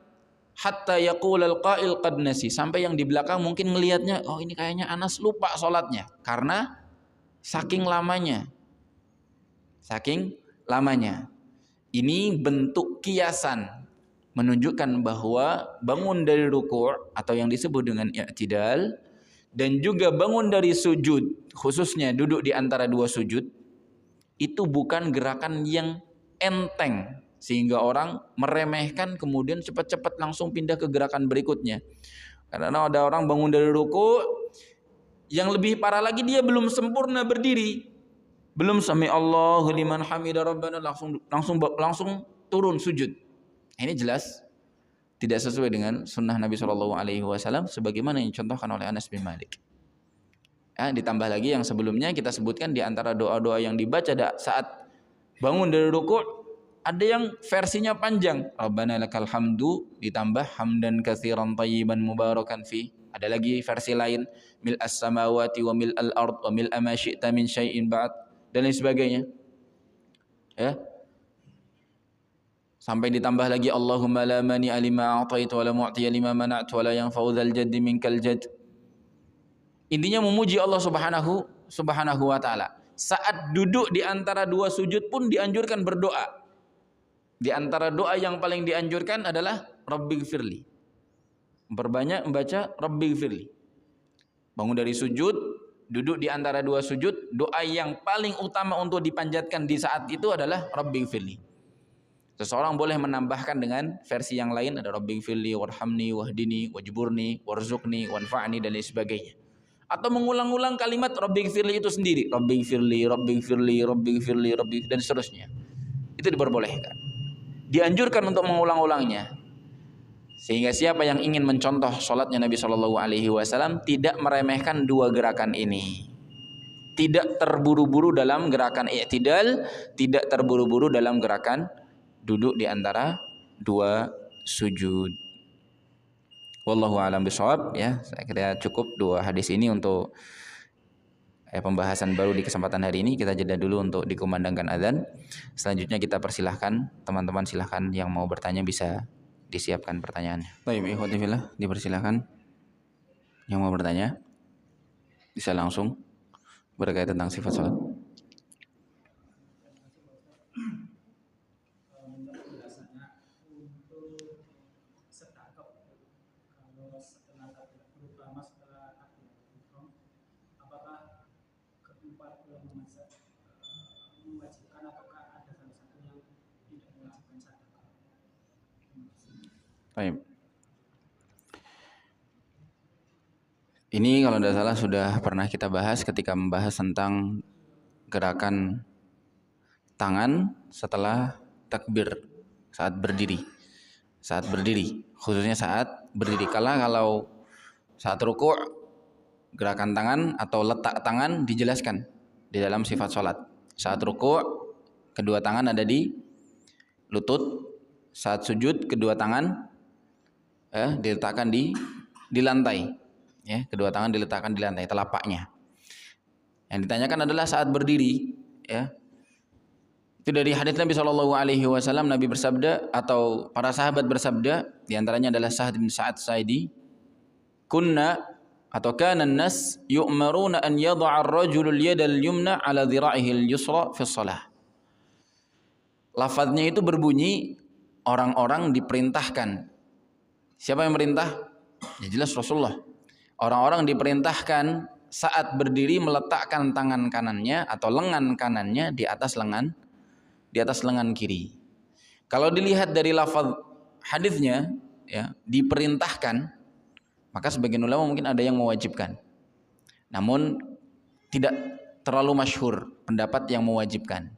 hatta yaqulal qa'il qad nasi, sampai yang di belakang mungkin ngelihatnya, oh ini kayaknya Anas lupa sholatnya karena saking lamanya. Ini bentuk kiasan menunjukkan bahwa bangun dari ruku' atau yang disebut dengan i'tidal dan juga bangun dari sujud, khususnya duduk di antara dua sujud, itu bukan gerakan yang enteng sehingga orang meremehkan kemudian cepat-cepat langsung pindah ke gerakan berikutnya. Karena ada orang bangun dari ruku', yang lebih parah lagi dia belum sempurna berdiri, belum sami Allahu liman hamidah rabbana, langsung turun sujud. Ini jelas tidak sesuai dengan sunnah Nabi Shallallahu Alaihi Wasallam sebagaimana yang dicontohkan oleh Anas bin Malik. Ditambah lagi yang sebelumnya kita sebutkan, di antara doa-doa yang dibaca saat bangun dari ruku', ada yang versinya panjang, Rabbana lakal hamdu ditambah hamdan katsiran thayyiban mubarakan fi. Ada lagi versi lain, mil as-samawati wa mil al-ard wa mil ma syi'ta min syai'in ba'd, dan lain sebagainya. Ya. Sampai ditambah lagi Allahumma la mani'a lima a'taita wa la mu'tiya lima mana'ta wa la yanfa'u dzal jaddi minkal jadd. Intinya memuji Allah Subhanahu wa taala. Saat duduk di antara dua sujud pun dianjurkan berdoa. Di antara doa yang paling dianjurkan adalah Rabbighfirli. Memperbanyak membaca Rabbighfirli. Bangun dari sujud, duduk di antara dua sujud, doa yang paling utama untuk dipanjatkan di saat itu adalah Rabbighfirli. Seseorang boleh menambahkan dengan versi yang lain, ada Rabbighfirli warhamni wahdini wajburni warzuqni wanfa'ni dan lain sebagainya. Atau mengulang-ulang kalimat Rabbighfirli itu sendiri, Rabbighfirli, Rabbighfirli, Rabbighfirli, Rabbighfirli dan seterusnya. Itu diperbolehkan. Dianjurkan untuk mengulang-ulangnya. Sehingga siapa yang ingin mencontoh sholatnya Nabi Shallallahu Alaihi Wasallam tidak meremehkan dua gerakan ini, tidak terburu-buru dalam gerakan i'tidal, tidak terburu-buru dalam gerakan duduk di antara dua sujud. Wallahu a'lam bishawab. Ya, saya kira cukup dua hadis ini untuk pembahasan baru di kesempatan hari ini. Kita jeda dulu untuk dikumandangkan azan. Selanjutnya kita persilahkan teman-teman, silahkan yang mau bertanya bisa disiapkan pertanyaannya. Baik, ikhwati fillah, dipersilahkan yang mau bertanya bisa langsung berkaitan tentang sifat salat. Baik. Ini kalau tidak salah sudah pernah kita bahas ketika membahas tentang gerakan tangan setelah takbir saat berdiri. Saat berdiri, khususnya saat berdiri. Kalau saat rukuk, gerakan tangan atau letak tangan dijelaskan di dalam sifat sholat. Saat rukuk, kedua tangan ada di lutut. Saat sujud, kedua tangan diletakkan di lantai, ya, kedua tangan diletakkan di lantai telapaknya. Yang ditanyakan adalah saat berdiri, ya. Itu dari hadits Nabi Shallallahu Alaihi Wasallam. Nabi bersabda atau para sahabat bersabda, diantaranya adalah Sa'ad bin Sa'ad Sa'idi, kunna atau kana an-nas yu'maruna an yad'a ar-rajulu al-yada al-yumna 'ala dhira'ihi al-yusra fi shalah. Lafadznya itu berbunyi orang-orang diperintahkan. Siapa yang merintah? Ya jelas Rasulullah. Orang-orang diperintahkan saat berdiri meletakkan tangan kanannya atau lengan kanannya di atas lengan kiri. Kalau dilihat dari lafaz hadisnya, ya, diperintahkan, maka sebagian ulama mungkin ada yang mewajibkan. Namun tidak terlalu masyhur pendapat yang mewajibkan.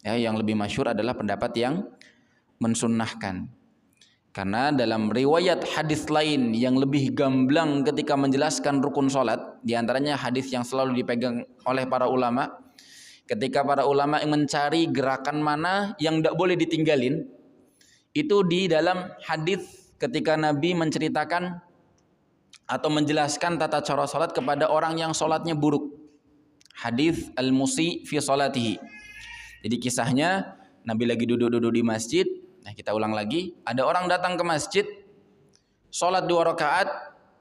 Ya, yang lebih masyhur adalah pendapat yang mensunnahkan. Karena dalam riwayat hadis lain yang lebih gamblang ketika menjelaskan rukun sholat, diantaranya hadis yang selalu dipegang oleh para ulama, ketika para ulama mencari gerakan mana yang tidak boleh ditinggalin, itu di dalam hadis ketika Nabi menceritakan atau menjelaskan tata cara sholat kepada orang yang sholatnya buruk. Hadis al-musi fi sholatihi. Jadi kisahnya Nabi lagi duduk-duduk di masjid. Nah, kita ulang lagi, ada orang datang ke masjid, sholat 2 rakaat,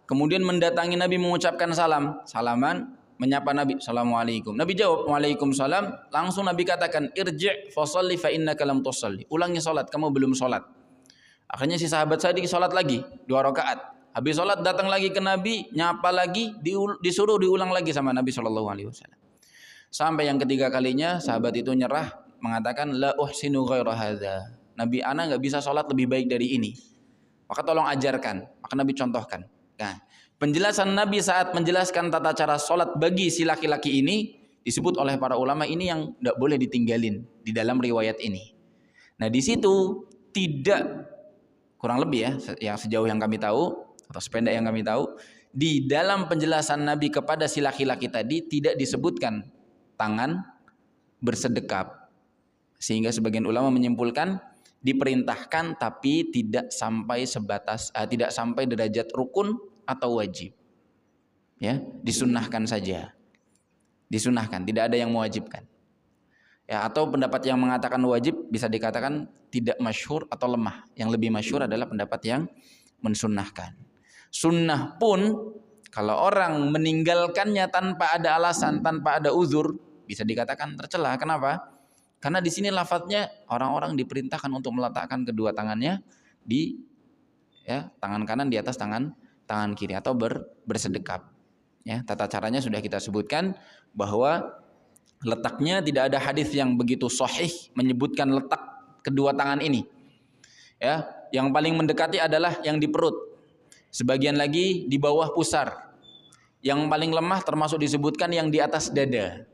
kemudian mendatangi Nabi mengucapkan salaman, menyapa Nabi, assalamualaikum. Nabi jawab, waalaikumsalam. Langsung Nabi katakan, irji' fasalli fa innaka lam tusalli. Ulangi sholat, kamu belum sholat. Akhirnya si sahabat tadi sholat lagi 2 rakaat. Habis sholat datang lagi ke Nabi, nyapa lagi, disuruh diulang lagi sama Nabi SAW. Sampai yang ketiga kalinya sahabat itu nyerah, mengatakan la uhsinu ghaira hadza. Nabi, ana nggak bisa sholat lebih baik dari ini. Maka tolong ajarkan. Maka Nabi contohkan. Nah, penjelasan Nabi saat menjelaskan tata cara sholat bagi si laki-laki ini disebut oleh para ulama ini yang tidak boleh ditinggalin di dalam riwayat ini. Nah, di situ tidak, kurang lebih ya, yang sejauh yang kami tahu atau sependek yang kami tahu, di dalam penjelasan Nabi kepada si laki-laki tadi tidak disebutkan tangan bersedekap. Sehingga sebagian ulama menyimpulkan diperintahkan tapi tidak sampai tidak sampai derajat rukun atau wajib. Ya, disunnahkan saja. Disunnahkan, tidak ada yang mewajibkan. Ya, atau pendapat yang mengatakan wajib bisa dikatakan tidak masyhur atau lemah. Yang lebih masyhur adalah pendapat yang mensunnahkan. Sunnah pun kalau orang meninggalkannya tanpa ada alasan, tanpa ada uzur, bisa dikatakan tercela. Kenapa? Karena di sini lafadznya orang-orang diperintahkan untuk meletakkan kedua tangannya di tangan kanan di atas tangan kiri atau bersedekap. Ya, tata caranya sudah kita sebutkan bahwa letaknya tidak ada hadis yang begitu sahih menyebutkan letak kedua tangan ini. Ya, yang paling mendekati adalah yang di perut. Sebagian lagi di bawah pusar. Yang paling lemah termasuk disebutkan yang di atas dada.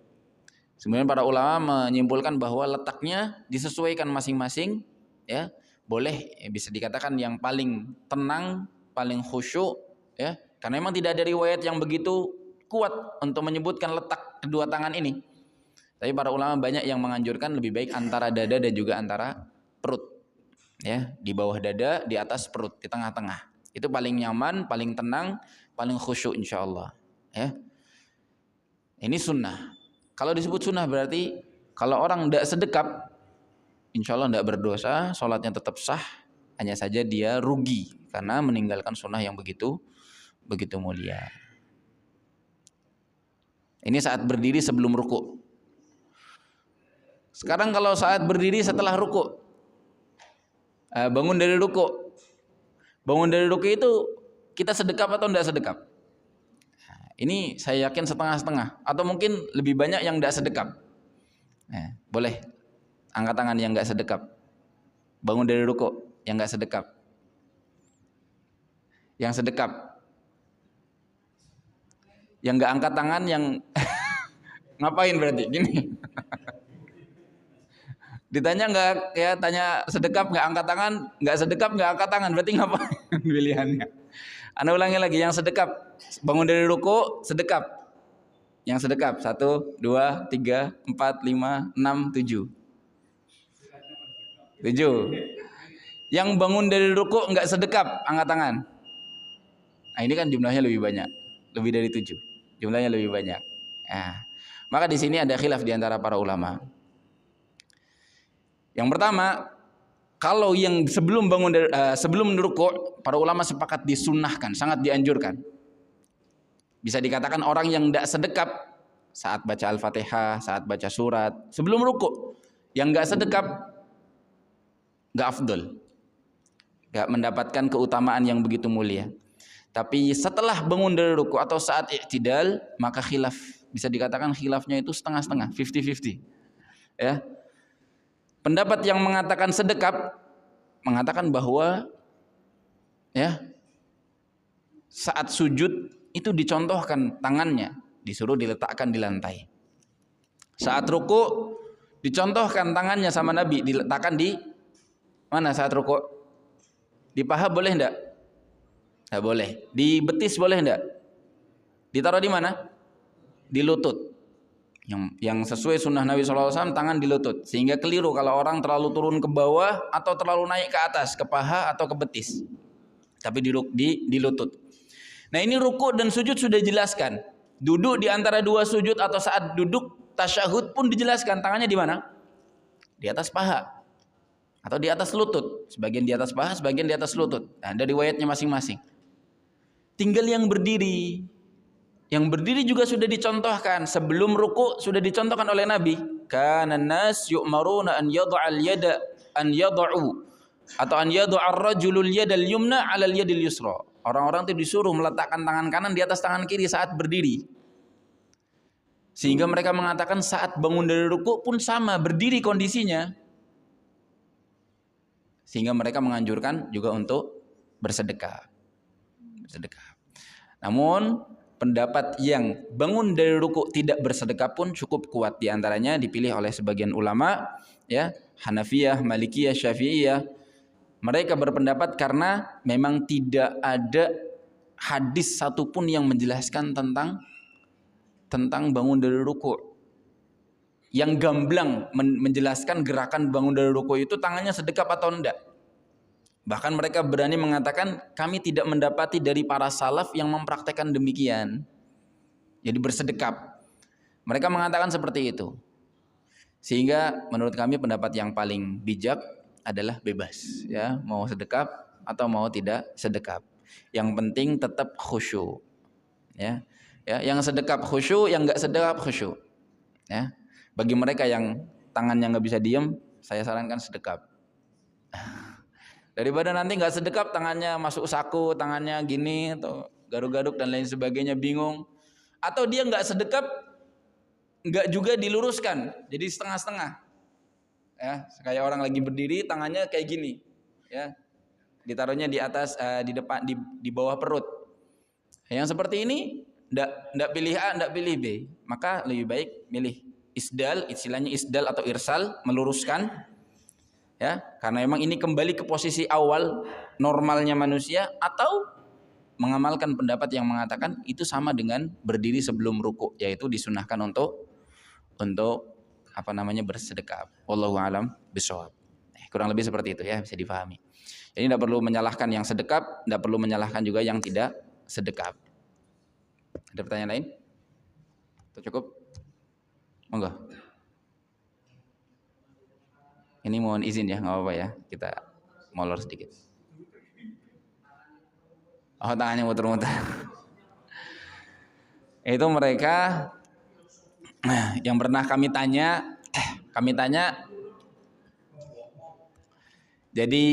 Sebenarnya para ulama menyimpulkan bahwa letaknya disesuaikan masing-masing, ya. Boleh bisa dikatakan yang paling tenang, paling khusyuk, ya. Karena memang tidak ada riwayat yang begitu kuat untuk menyebutkan letak kedua tangan ini. Tapi para ulama banyak yang menganjurkan lebih baik antara dada dan juga antara perut. Ya, di bawah dada, di atas perut, di tengah-tengah. Itu paling nyaman, paling tenang, paling khusyuk insyaallah, ya. Ini sunnah. Kalau disebut sunnah berarti kalau orang tidak sedekap, insya Allah tidak berdosa, sholatnya tetap sah, hanya saja dia rugi karena meninggalkan sunnah yang begitu mulia. Ini saat berdiri sebelum ruku. Sekarang kalau saat berdiri setelah ruku, bangun dari ruku itu kita sedekap atau tidak sedekap? Ini saya yakin setengah-setengah atau mungkin lebih banyak yang tidak sedekap. Boleh angkat tangan yang nggak sedekap. Bangun dari ruku yang nggak sedekap. Yang sedekap. Yang nggak angkat tangan yang ngapain berarti? Gini. Ditanya nggak, ya tanya sedekap nggak angkat tangan, nggak sedekap nggak angkat tangan, berarti ngapain pilihannya? Anda ulangi lagi, yang sedekap bangun dari ruku sedekap, yang sedekap 1, 2, 3, 4, 5, 6, 7. Yang bangun dari ruku nggak sedekap angkat tangan. Nah ini kan jumlahnya lebih banyak, lebih dari 7, jumlahnya lebih banyak. Nah, maka di sini ada khilaf di antara para ulama. Yang pertama, kalau yang sebelum sebelum ruku, para ulama sepakat disunnahkan, sangat dianjurkan. Bisa dikatakan orang yang tidak sedekap saat baca Al-Fatihah, saat baca surat, sebelum ruku, yang nggak sedekap nggak afdol, nggak mendapatkan keutamaan yang begitu mulia. Tapi setelah bangun dari ruku atau saat i'tidal, maka khilaf, bisa dikatakan khilafnya itu setengah-setengah, 50-50. Ya. Pendapat yang mengatakan sedekap mengatakan bahwa ya saat sujud itu dicontohkan tangannya, disuruh diletakkan di lantai. Saat ruku dicontohkan tangannya sama Nabi, diletakkan di mana saat ruku? Di paha boleh enggak? Enggak boleh. Di betis boleh enggak? Ditaruh di mana? Di lutut. Yang sesuai sunnah Nabi SAW, tangan di lutut, sehingga keliru kalau orang terlalu turun ke bawah atau terlalu naik ke atas, ke paha atau ke betis, tapi di lutut. Nah ini ruku dan sujud sudah dijelaskan. Duduk di antara dua sujud atau saat duduk tasyahud pun dijelaskan, tangannya di mana? Di atas paha atau di atas lutut, sebagian di atas paha, sebagian di atas lutut. Nah, ada riwayatnya masing-masing. Tinggal yang berdiri. Yang berdiri juga sudah dicontohkan, sebelum ruku sudah dicontohkan oleh Nabi. Kana nas yu'maruna an yad'al yada an yad'u atau an yad'ar rajulul yadal yumna 'alal yadil yusra. Orang-orang itu disuruh meletakkan tangan kanan di atas tangan kiri saat berdiri. Sehingga mereka mengatakan saat bangun dari ruku pun sama, berdiri kondisinya. Sehingga mereka menganjurkan juga untuk bersedekah. Namun pendapat yang bangun dari ruku tidak bersedekah pun cukup kuat, di antaranya dipilih oleh sebagian ulama, ya, Hanafiyah, Malikiyah, Syafi'iyah. Mereka berpendapat karena memang tidak ada hadis satupun yang menjelaskan tentang bangun dari ruku. Yang gamblang menjelaskan gerakan bangun dari ruku itu tangannya sedekap atau enggak. Bahkan mereka berani mengatakan kami tidak mendapati dari para salaf yang mempraktekkan demikian. Jadi bersedekap. Mereka mengatakan seperti itu. Sehingga menurut kami pendapat yang paling bijak adalah bebas, ya, mau sedekap atau mau tidak sedekap. Yang penting tetap khusyuk, ya. Ya, yang sedekap khusyuk, yang nggak sedekap khusyuk. Ya. Bagi mereka yang tangannya nggak bisa diem, saya sarankan sedekap. Daripada nanti nggak sedekap, tangannya masuk saku, tangannya gini atau garuk-garuk dan lain sebagainya, bingung. Atau dia nggak sedekap, nggak juga diluruskan, jadi setengah-setengah. Ya, kayak orang lagi berdiri, tangannya kayak gini, ya, ditaruhnya di atas, di depan, di bawah perut. Yang seperti ini, ndak pilih A, ndak pilih B, maka lebih baik milih isdal, istilahnya isdal atau irsal, meluruskan, ya, karena memang ini kembali ke posisi awal normalnya manusia, atau mengamalkan pendapat yang mengatakan itu sama dengan berdiri sebelum ruku, yaitu disunahkan untuk bersedekap. Wallahu alam bishawab. Kurang lebih seperti itu, ya, bisa difahami. Jadi tidak perlu menyalahkan yang sedekap, tidak perlu menyalahkan juga yang tidak sedekap. Ada pertanyaan lain? Atau cukup? Monggo. Ini mohon izin ya, nggak apa-apa ya, kita molor sedikit. Oh, tangannya muter-muter. Itu mereka yang pernah kami tanya, jadi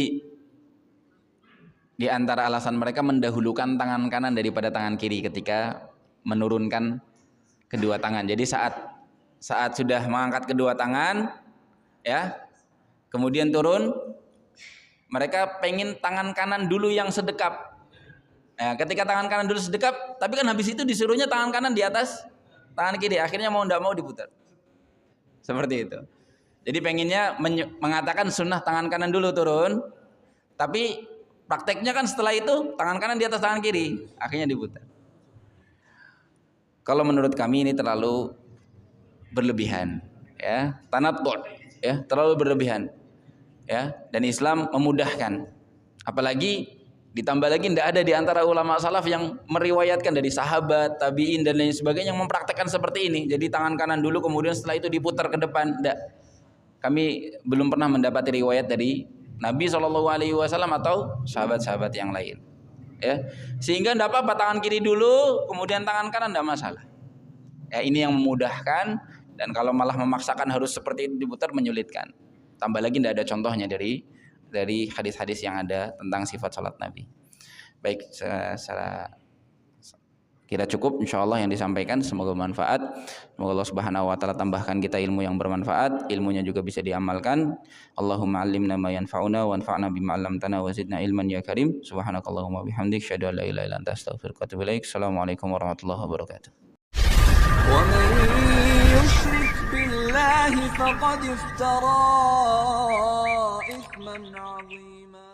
di antara alasan mereka mendahulukan tangan kanan daripada tangan kiri ketika menurunkan kedua tangan. Jadi saat sudah mengangkat kedua tangan, ya, kemudian turun, mereka pengen tangan kanan dulu yang sedekap. Ya, ketika tangan kanan dulu sedekap, tapi kan habis itu disuruhnya tangan kanan di atas tangan kiri, akhirnya mau tidak mau diputar. Seperti itu. Jadi pengennya mengatakan sunnah tangan kanan dulu turun, tapi prakteknya kan setelah itu tangan kanan di atas tangan kiri, akhirnya diputar. Kalau menurut kami ini terlalu berlebihan, ya, tanattu', ya, terlalu berlebihan, ya, dan Islam memudahkan. Apalagi ditambah lagi tidak ada di antara ulama salaf yang meriwayatkan dari sahabat, tabi'in dan lain sebagainya yang mempraktekkan seperti ini. Jadi tangan kanan dulu kemudian setelah itu diputar ke depan. Tidak. Kami belum pernah mendapati riwayat dari Nabi SAW atau sahabat-sahabat yang lain. Ya. Sehingga tidak apa-apa tangan kiri dulu kemudian tangan kanan, tidak masalah. Ya, ini yang memudahkan, dan kalau malah memaksakan harus seperti itu diputar menyulitkan. Tambah lagi tidak ada contohnya dari hadis-hadis yang ada tentang sifat salat Nabi. Baik, secara kira cukup insyaallah yang disampaikan, semoga bermanfaat. Semoga Allah Subhanahu wa taala tambahkan kita ilmu yang bermanfaat, ilmunya juga bisa diamalkan. Allahumma 'allimna ma yanfa'una wanfa'na bima 'allamtana wa zidna ilman ya karim. Subhanakallahumma bihamdik asyhadu an la ilaha illa anta astaghfiruka wa atubu ilaik. Assalamualaikum warahmatullahi wabarakatuh. ومن يشرك بالله فقد افترى إثما عظيما.